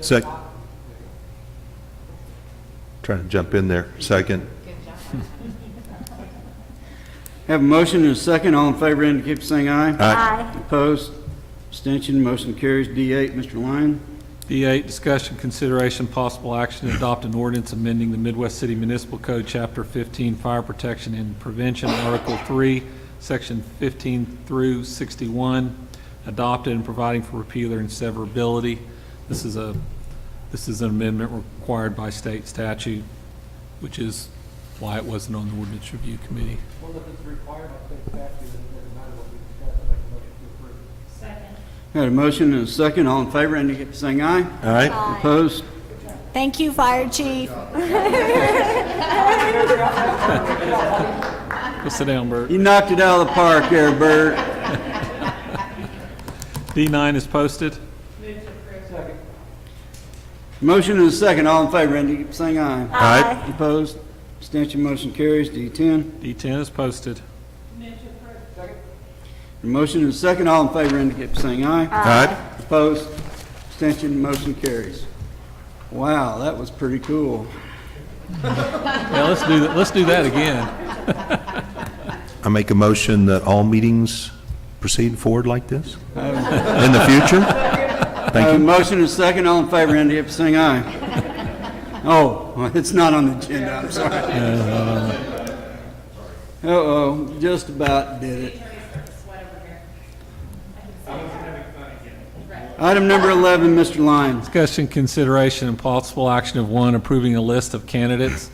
Second. Trying to jump in there. Second. Have a motion and a second. All in favor indicate by saying aye. Aye. Opposed? Abstention? Motion carries. D8, Mr. Lyon. D8, discussion, consideration, possible action to adopt an ordinance amending the Midwest City Municipal Code, Chapter 15, Fire Protection and Prevention, Article 3, Section 15 through 61, adopted and providing for repealer and severability. This is an amendment required by state statute, which is why it wasn't on the Ordinance Review Committee. Well, if it's required by state statute, it doesn't matter what we discuss. I'll make a motion to approve. Second. Got a motion and a second. All in favor indicate by saying aye. Aye. Opposed? Thank you, Fire Chief. Go sit down, Bert. You knocked it out of the park there, Bert. D9 is posted. Motion and a second. All in favor indicate by saying aye. Aye. Opposed? Abstention? Motion carries. D10. D10 is posted. Motion and a second. All in favor indicate by saying aye. Aye. Opposed? Abstention? Motion carries. Wow, that was pretty cool. Yeah, let's do that again. I make a motion that all meetings proceed forward like this in the future. Thank you. Motion and a second. All in favor indicate by saying aye. Oh, well, it's not on the agenda. I'm sorry. Uh-oh, just about did it. Item number 11, Mr. Lyon. Discussion, consideration, and possible action of 1, approving a list of candidates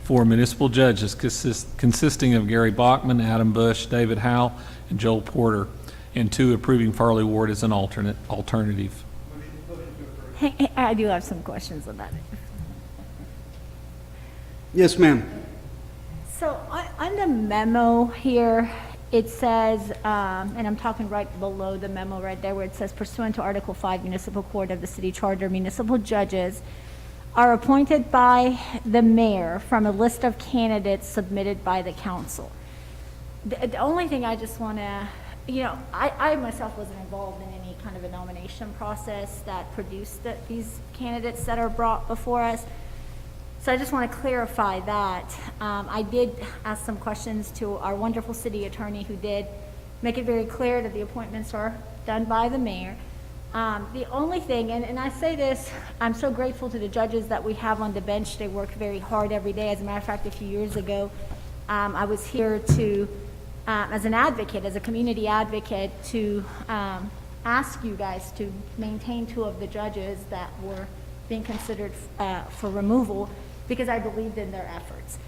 for municipal judges consisting of Gary Bachman, Adam Bush, David Howe, and Joel Porter, and 2, approving Farley Ward as an alternative. Hey, I do have some questions about it. Yes, ma'am. So on the memo here, it says, and I'm talking right below the memo right there where it says pursuant to Article 5 Municipal Court of the City Charter, municipal judges are appointed by the mayor from a list of candidates submitted by the council. The only thing I just want to, I myself wasn't involved in any kind of a nomination process that produced these candidates that are brought before us. So I just want to clarify that. I did ask some questions to our wonderful city attorney who did make it very clear that the appointments are done by the mayor. The only thing, and I say this, I'm so grateful to the judges that we have on the bench. They work very hard every day. As a matter of fact, a few years ago, I was here to, as an advocate, as a community advocate, to ask you guys to maintain 2 of the judges that were being considered for removal, because I believed in their efforts.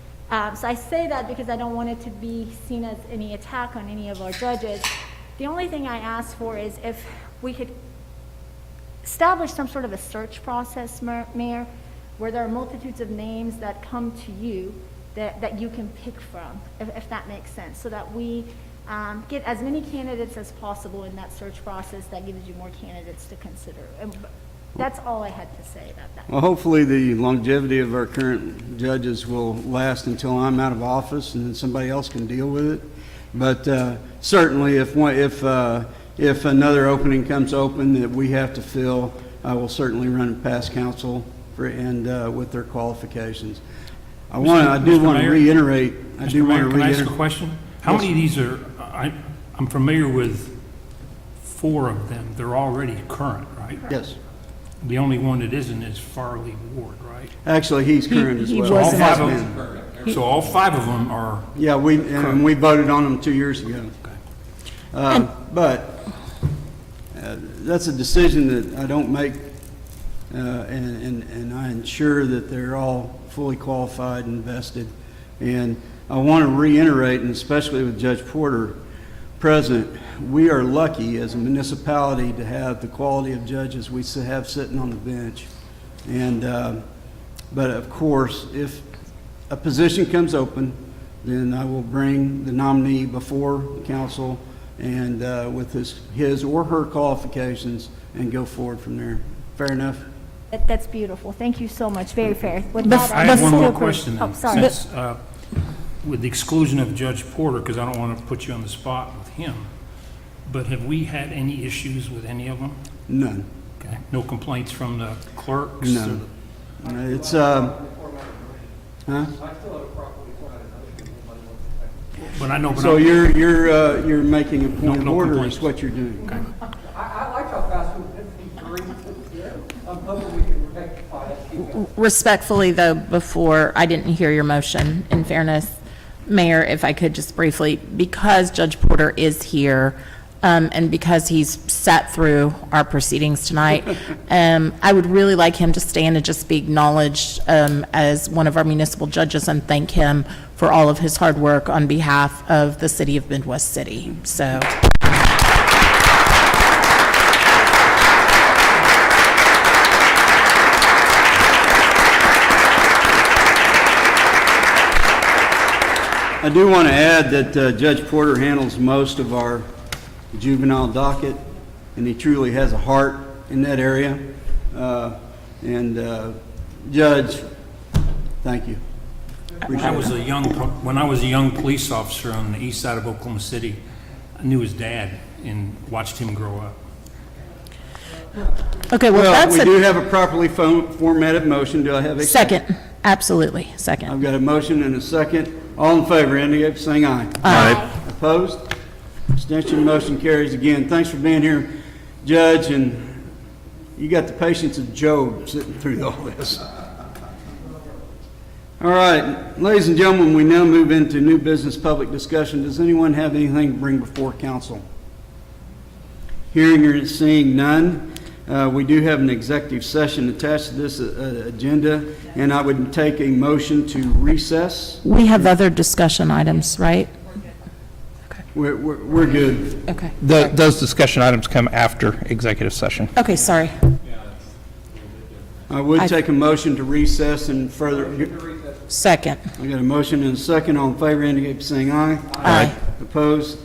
So I say that because I don't want it to be seen as any attack on any of our judges. The only thing I ask for is if we could establish some sort of a search process, Mayor, where there are multitudes of names that come to you that you can pick from, if that makes sense, so that we get as many candidates as possible in that search process. That gives you more candidates to consider. That's all I had to say about that. Well, hopefully the longevity of our current judges will last until I'm out of office and then somebody else can deal with it. But certainly if if another opening comes open that we have to fill, I will certainly run it past council and with their qualifications. I do Mr. want to Mayor? reiterate. Mr. Mayor, can I ask a question? How many of these are, I'm familiar with 4 of them. They're already current, right? Yes. The only one that isn't is Farley Ward, right? Actually, he's current as well. So all 5 of them are. Yeah, we voted on them 2 years ago. But that's a decision that I don't make, and I ensure that they're all fully qualified and vested. And I want to reiterate, and especially with Judge Porter present, we are lucky as a municipality to have the quality of judges we have sitting on the bench. And but of course, if a position comes open, then I will bring the nominee before council and with his or her qualifications and go forward from there. Fair enough? That's beautiful. Thank you so much. Very fair. With I have one more still- question then. Oh, sorry. Since, with the exclusion of Judge Porter, because I don't want to put you on the spot with him, but have we had any issues with any of them? None. Okay. No complaints from the clerks? None. It's, huh? But I know, but So I'm- you're making a point of No order complaints. is what you're doing. Okay. I like how fast we I'm hoping we can rectify that. Respectfully, though, before, I didn't hear your motion, in fairness. Mayor, if I could just briefly, because Judge Porter is here, and because he's sat through our proceedings tonight, I would really like him to stand and just be acknowledged as one of our municipal judges and thank him for all of his hard work on behalf of the city of Midwest City. So. I do want to add that Judge Porter handles most of our juvenile docket, and he truly has a heart in that area. Judge, thank you. When I was a young police officer on the east side of Oklahoma City, I knew his dad and watched him grow up. Okay, well, that's we a... do have a properly formatted motion. Do I have a Second, absolutely, second. I've got a motion and a second. All in favor, indicate by saying aye. Aye. Opposed? Abstention, motion carries again. Thanks for being here, Judge, and you got the patience of Job sitting through all this. All right, ladies and gentlemen, we now move into new business public discussion. Does anyone have anything to bring before council? Hearing or seeing none, we do have an executive session attached to this agenda, and I would take a motion to recess. We have other discussion items, right? We're good. Okay. Those discussion items come after executive session. Okay, sorry. I would take a motion to recess and further. Second. I got a motion and a second. All in favor, indicate by saying aye. Aye. Opposed?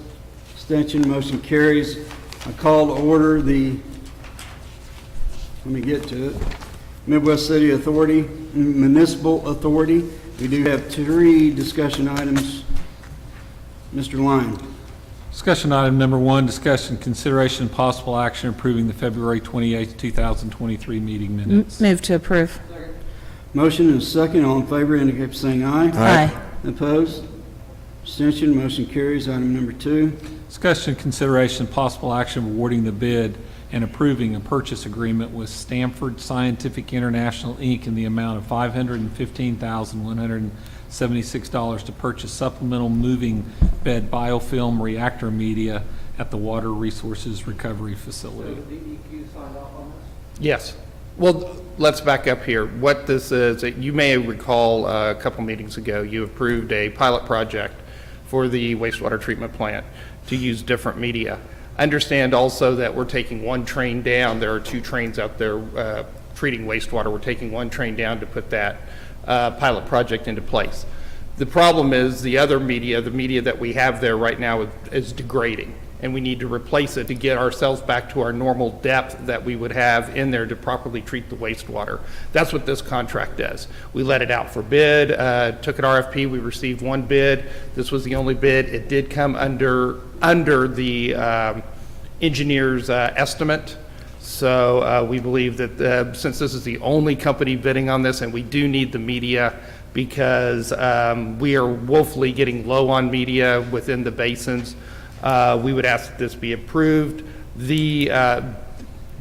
Abstention, motion carries. I call to order the, let me get to it, Midwest City Authority, Municipal Authority. We do have 3 discussion items. Mr. Lyon. Discussion item number 1, discussion, consideration, and possible action approving the February 28, 2023 meeting minutes. Move to approve. Motion and a second. All in favor, indicate by saying aye. Aye. Opposed? Abstention, motion carries. Item number 2. Discussion, consideration, and possible action awarding the bid and approving a purchase agreement with Stanford Scientific International, Inc. in the amount of $515,176 to purchase supplemental moving bed biofilm reactor media at the Water Resources Recovery Facility. Yes. Well, let's back up here. What this is, you may recall a couple meetings ago, you approved a pilot project for the wastewater treatment plant to use different media. Understand also that we're taking one train down. There are 2 trains out there treating wastewater. We're taking one train down to put that pilot project into place. The problem is the other media, the media that we have there right now is degrading, and we need to replace it to get ourselves back to our normal depth that we would have in there to properly treat the wastewater. That's what this contract does. We let it out for bid, took an RFP, we received 1 bid. This was the only bid. It did come under the engineer's estimate. So we believe that since this is the only company bidding on this, and we do need the media because we are woefully getting low on media within the basins, we would ask that this be approved.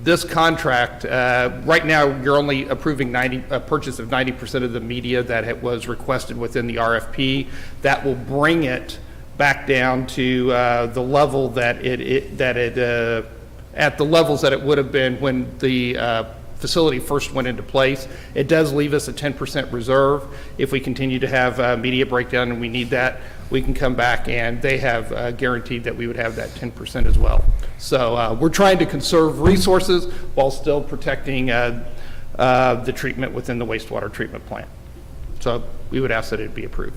This contract, right now, you're only approving a purchase of 90% of the media that was requested within the RFP. That will bring it back down to the level that at the levels that it would have been when the facility first went into place. It does leave us a 10% reserve. If we continue to have media breakdown and we need that, we can come back, and they have guaranteed that we would have that 10% as well. So we're trying to conserve resources while still protecting the treatment within the wastewater treatment plant. So we would ask that it be approved.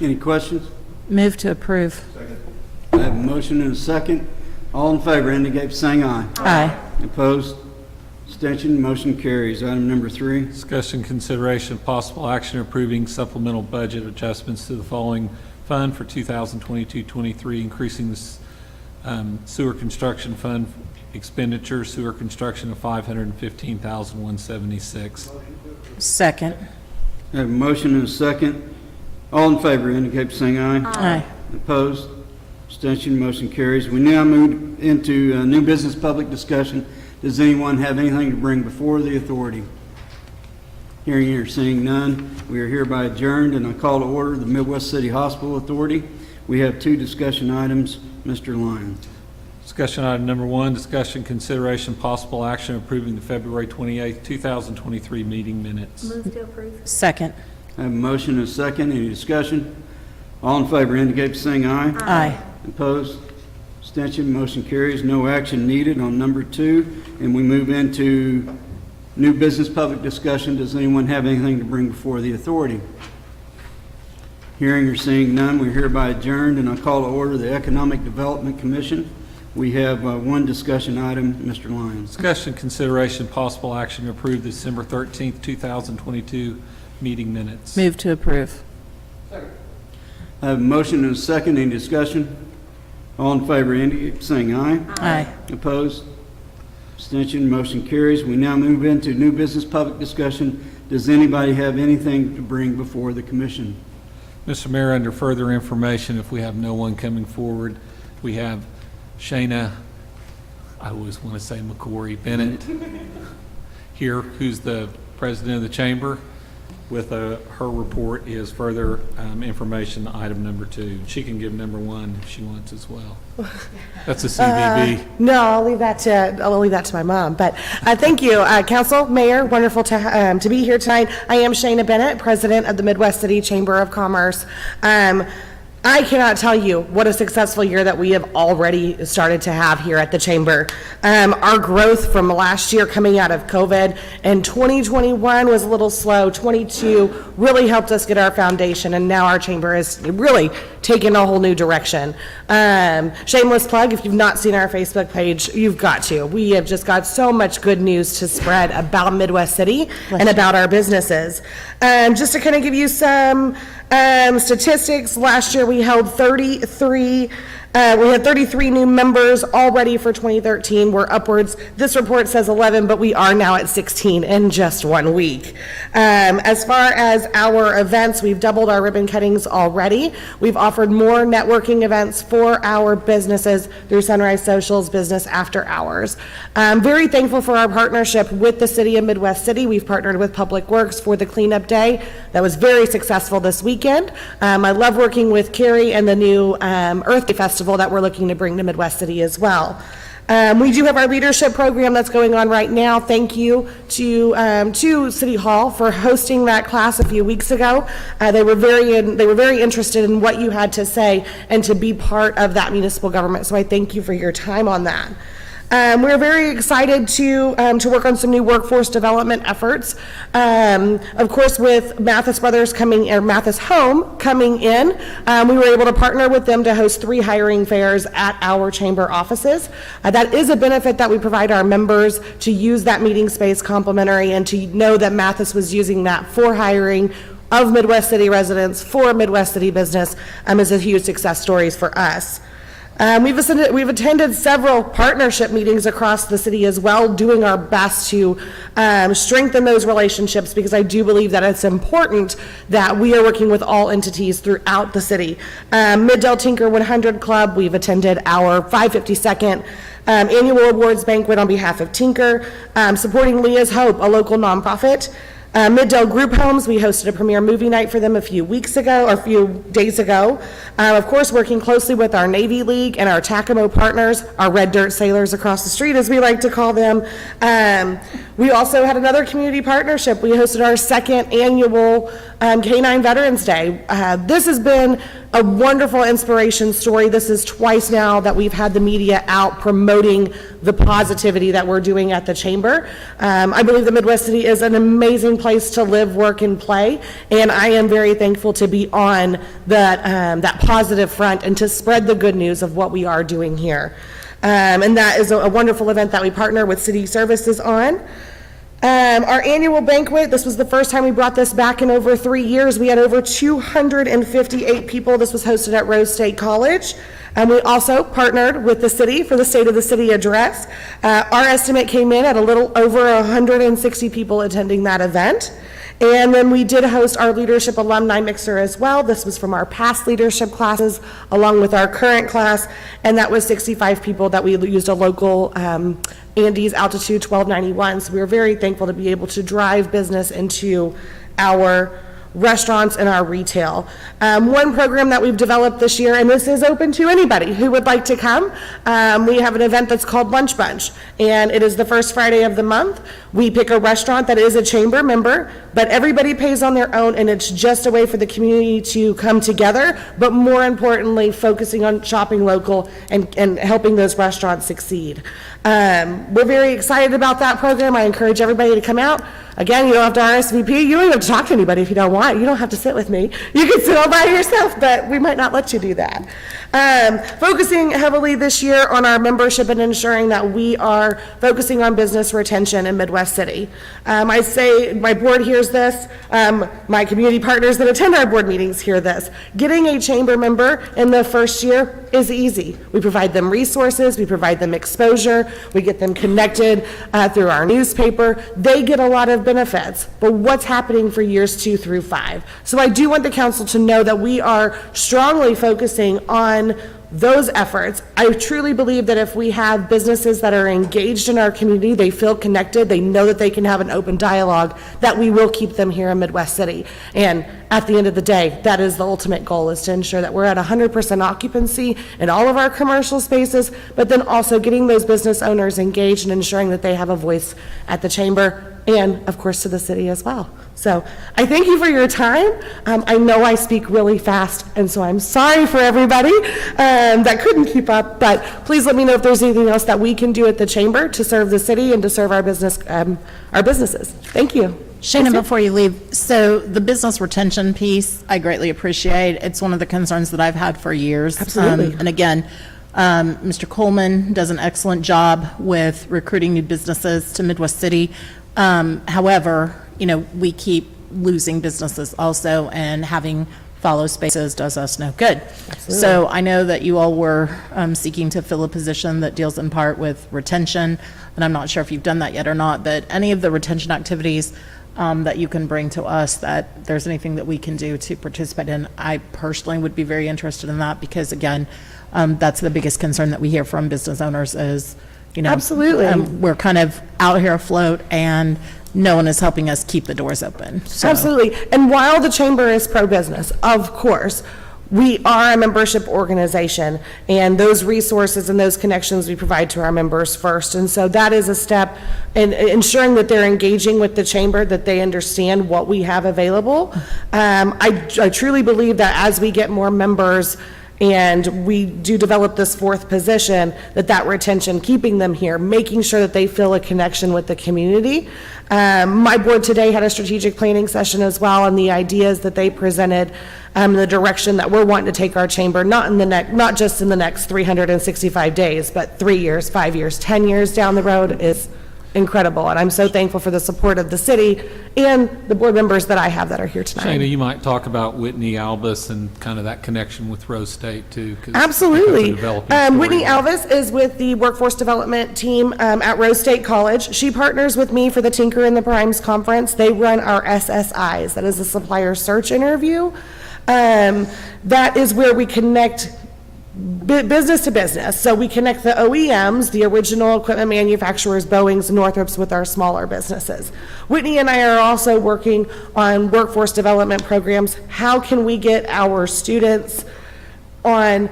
Any questions? Move to approve. I have a motion and a second. All in favor indicate by saying aye. Aye. Opposed? Abstention? Motion carries. Item number 3. Discussion, consideration, possible action approving supplemental budget adjustments to the following fund for 2022-23, increasing the sewer construction fund expenditure, sewer construction of $515,176. Second. I have a motion and a second. All in favor indicate by saying aye. Aye. Opposed? Abstention? Motion carries. We now move into new business public discussion. Does anyone have anything to bring before the authority? Hearing or seeing none, we are hereby adjourned, and I call to order the Midwest City Hospital Authority. We have 2 discussion items. Mr. Lyon. Discussion item number 1, discussion, consideration, possible action approving the February 28, 2023 meeting minutes. Move to approve. Second. I have a motion and a second. Any discussion? All in favor indicate by saying aye. Aye. Opposed? Abstention? Motion carries. No action needed on number 2. And we move into new business public discussion. Does anyone have anything to bring before the authority? Hearing or seeing none, we're hereby adjourned, and I call to order the Economic Development Commission. We have 1 discussion item. Mr. Lyons. Discussion, consideration, possible action to approve the December 13th, 2022 meeting minutes. Move to approve. I have a motion and a second. Any discussion? All in favor indicate by saying aye. Aye. Opposed? Abstention? Motion carries. We now move into new business public discussion. Does anybody have anything to bring before the commission? Mr. Mayor, under further information, if we have no one coming forward, we have Shana, I always want to say McCory Bennett, here, who's the president of the chamber. With her report is further information, item number 2. She can give number 1 if she wants as well. That's a CVB. No, I'll leave that to my mom. But thank you, Council, Mayor. Wonderful to be here tonight. I am Shana Bennett, President of the Midwest City Chamber of Commerce. I cannot tell you what a successful year that we have already started to have here at the Chamber. Our growth from last year coming out of COVID, and 2021 was a little slow. 22 really helped us get our foundation, and now our Chamber is really taken a whole new direction. Shameless plug, if you've not seen our Facebook page, you've got to. We have just got so much good news to spread about Midwest City and about our businesses. Just to kind of give you some statistics, last year we held 33 We had 33 new members already for 2013. We're upwards. This report says 11, but we are now at 16 in just 1 week. As far as our events, we've doubled our ribbon cuttings already. We've offered more networking events for our businesses through Sunrise Social's Business After Hours. I'm very thankful for our partnership with the City of Midwest City. We've partnered with Public Works for the cleanup day. That was very successful this weekend. I love working with Carrie and the new Earth Day Festival that we're looking to bring to Midwest City as well. We do have our leadership program that's going on right now. Thank you to City Hall for hosting that class a few weeks ago. They were very interested in what you had to say and to be part of that municipal government. So I thank you for your time on that. We're very excited to work on some new workforce development efforts. Of course, with Mathis Home coming in, we were able to partner with them to host 3 hiring fairs at our chamber offices. That is a benefit that we provide our members to use that meeting space complimentary, and to know that Mathis was using that for hiring of Midwest City residents for Midwest City business is a huge success stories for us. We've attended several partnership meetings across the city as well, doing our best to strengthen those relationships, because I do believe that it's important that we are working with all entities throughout the city. Mid-Del Tinker 100 Club, we've attended our 552nd annual awards banquet on behalf of Tinker, supporting Leah's Hope, a local nonprofit. Mid-Del Group Homes, we hosted a premiere movie night for them a few days ago. Of course, working closely with our Navy League and our TACAMO partners, our Red Dirt Sailors across the street, as we like to call them. We also had another community partnership. We hosted our second annual K-9 Veterans Day. This has been a wonderful inspiration story. This is twice now that we've had the media out promoting the positivity that we're doing at the Chamber. I believe that Midwest City is an amazing place to live, work, and play, and I am very thankful to be on that positive front and to spread the good news of what we are doing here. And that is a wonderful event that we partner with City Services on. Our annual banquet, this was the first time we brought this back in over 3 years. We had over 258 people. This was hosted at Rose State College. And we also partnered with the city for the State of the City address. Our estimate came in at a little over 160 people attending that event. And then we did host our leadership alumni mixer as well. This was from our past leadership classes along with our current class, and that was 65 people that we used a local Andes Altitude 1291. So we were very thankful to be able to drive business into our restaurants and our retail. One program that we've developed this year, and this is open to anybody who would like to come, we have an event that's called Lunch Bunch, and it is the first Friday of the month. We pick a restaurant that is a chamber member, but everybody pays on their own, and it's just a way for the community to come together, but more importantly, focusing on shopping local and helping those restaurants succeed. We're very excited about that program. I encourage everybody to come out. Again, you don't have to RSVP. You don't even have to talk to anybody if you don't want. You don't have to sit with me. You can sit all by yourself, but we might not let you do that. Focusing heavily this year on our membership and ensuring that we are focusing on business retention in Midwest City. I say my board hears this. My community partners that attend our board meetings hear this. Getting a chamber member in the first year is easy. We provide them resources. We provide them exposure. We get them connected through our newspaper. They get a lot of benefits, but what's happening for years 2 through 5? So I do want the council to know that we are strongly focusing on those efforts. I truly believe that if we have businesses that are engaged in our community, they feel connected, they know that they can have an open dialogue, that we will keep them here in Midwest City. And at the end of the day, that is the ultimate goal, is to ensure that we're at 100% occupancy in all of our commercial spaces, but then also getting those business owners engaged and ensuring that they have a voice at the chamber and, of course, to the city as well. So I thank you for your time. I know I speak really fast, and so I'm sorry for everybody that couldn't keep up, but please let me know if there's anything else that we can do at the chamber to serve the city and to serve our businesses. Thank you. Shana, before you leave, so the business retention piece, I greatly appreciate. It's one of the concerns that I've had for years. Absolutely. And again, Mr. Coleman does an excellent job with recruiting new businesses to Midwest City. However, we keep losing businesses also, and having follow spaces does us no good. Absolutely. So I know that you all were seeking to fill a position that deals in part with retention, and I'm not sure if you've done that yet or not, but any of the retention activities that you can bring to us, that there's anything that we can do to participate in, I personally would be very interested in that, because again, that's the biggest concern that we hear from business owners is, Absolutely. We're kind of out here afloat and no one is helping us keep the doors open. So. Absolutely. And while the chamber is pro-business, of course, we are a membership organization, and those resources and those connections we provide to our members first. And so that is a step in ensuring that they're engaging with the chamber, that they understand what we have available. I truly believe that as we get more members and we do develop this fourth position, that retention, keeping them here, making sure that they feel a connection with the community. My board today had a strategic planning session as well, and the ideas that they presented, the direction that we're wanting to take our chamber, not just in the next 365 days, but 3 years, 5 years, 10 years down the road, is incredible. And I'm so thankful for the support of the city and the board members that I have that are here tonight. Shana, you might talk about Whitney Albus and kind of that connection with Rose State too. 'cause Absolutely. because of developing story. Whitney Alvis is with the workforce development team at Rose State College. She partners with me for the Tinker and the Primes Conference. They run our SSIs, that is a supplier search interview. That is where we connect business to business. So we connect the OEMs, the original equipment manufacturers, Boeings, Northrops, with our smaller businesses. Whitney and I are also working on workforce development programs. How can we get our students on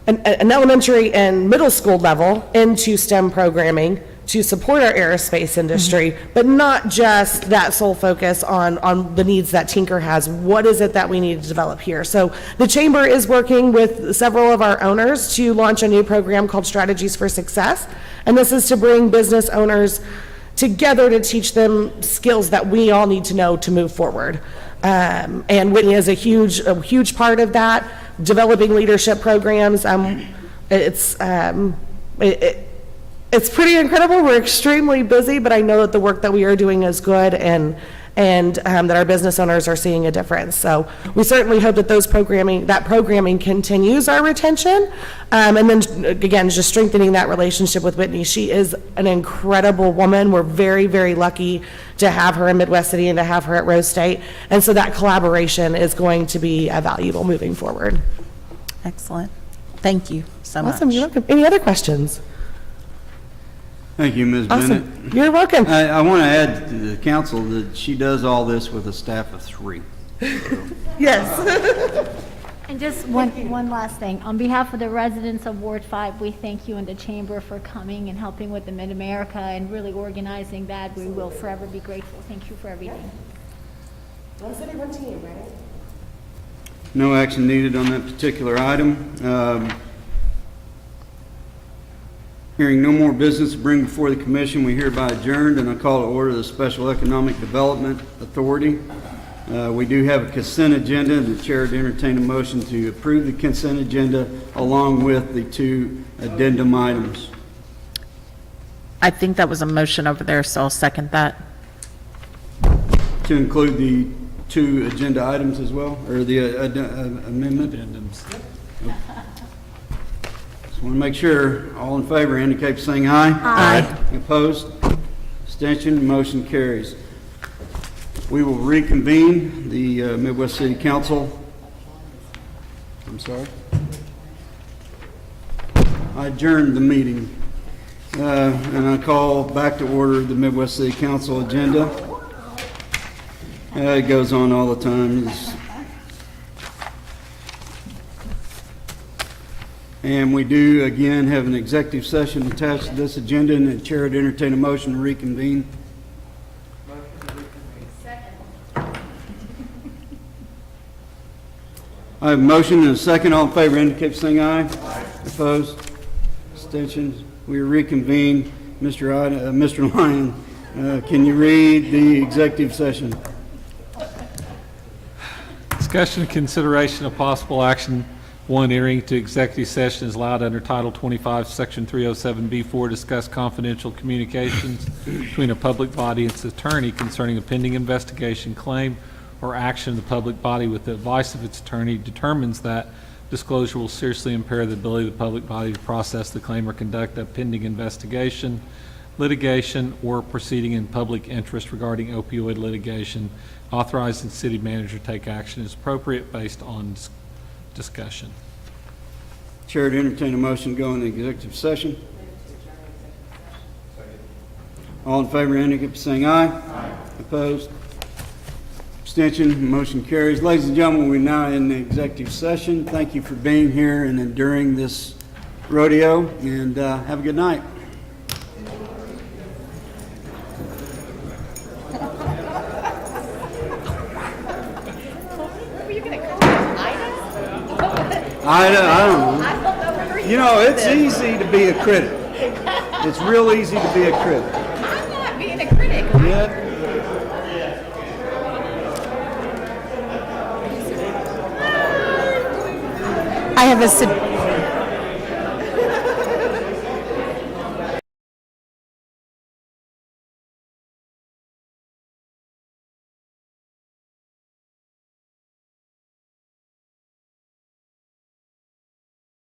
an elementary and middle school level into STEM programming to support our aerospace industry, but not just that sole focus on the needs that Tinker has. What is it that we need to develop here? So the Chamber is working with several of our owners to launch a new program called Strategies for Success. And this is to bring business owners together to teach them skills that we all need to know to move forward. And Whitney is a huge part of that, developing leadership programs. It's pretty incredible. We're extremely busy, but I know that the work that we are doing is good and that our business owners are seeing a difference. So we certainly hope that that programming continues our retention. And then again, just strengthening that relationship with Whitney. She is an incredible woman. We're very, very lucky to have her in Midwest City and to have her at Rose State. And so that collaboration is going to be valuable moving forward. Excellent. Thank you so much. Awesome, you're welcome. Any other questions? Thank you, Ms. Bennett. Awesome, you're welcome. I want to add to the council that she does all this with a staff of 3. Yes. And just one last thing. On behalf of the residents of Ward 5, we thank you and the Chamber for coming and helping with the Mid-America and really organizing that. We will forever be grateful. Thank you for everything. One city, one team, right? No action needed on that particular item. Hearing no more business to bring before the commission, we hereby adjourned, and I call to order the Special Economic Development Authority. We do have a consent agenda, and the chair to entertain a motion to approve the consent agenda along with the 2 addendum items. I think that was a motion over there, so I'll second that. To include the 2 agenda items as well, or the amendment? Addendums. Just want to make sure, all in favor indicate by saying aye. Aye. Opposed? Abstention? Motion carries. We will reconvene the Midwest City Council. I'm sorry. I adjourned the meeting, and I call back to order the Midwest City Council agenda. It goes on all the time. And we do, again, have an executive session attached to this agenda, and the chair would entertain a motion to reconvene. I have a motion and a second. All in favor indicate by saying aye. Aye. Opposed? Abstentions? We reconvene. Mr. Lyon, can you read the executive session? Discussion and consideration of possible action. 1, entering to executive session is allowed under Title 25, Section 307B4, discuss confidential communications between a public body and its attorney concerning a pending investigation, claim, or action of the public body with the advice of its attorney determines that disclosure will seriously impair the ability of the public body to process the claim or conduct a pending investigation, litigation, or proceeding in public interest regarding opioid litigation, authorizing the city manager to take action as appropriate based on discussion. Chair to entertain a motion to go into executive session. All in favor indicate by saying aye. Aye. Opposed? Abstention? Motion carries. Ladies and gentlemen, we're now in the executive session. Thank you for being here and enduring this rodeo, and have a good night. I don't know. You know, it's easy to be a critic. It's real easy to be a critic. I'm not being a critic. Yeah. I have a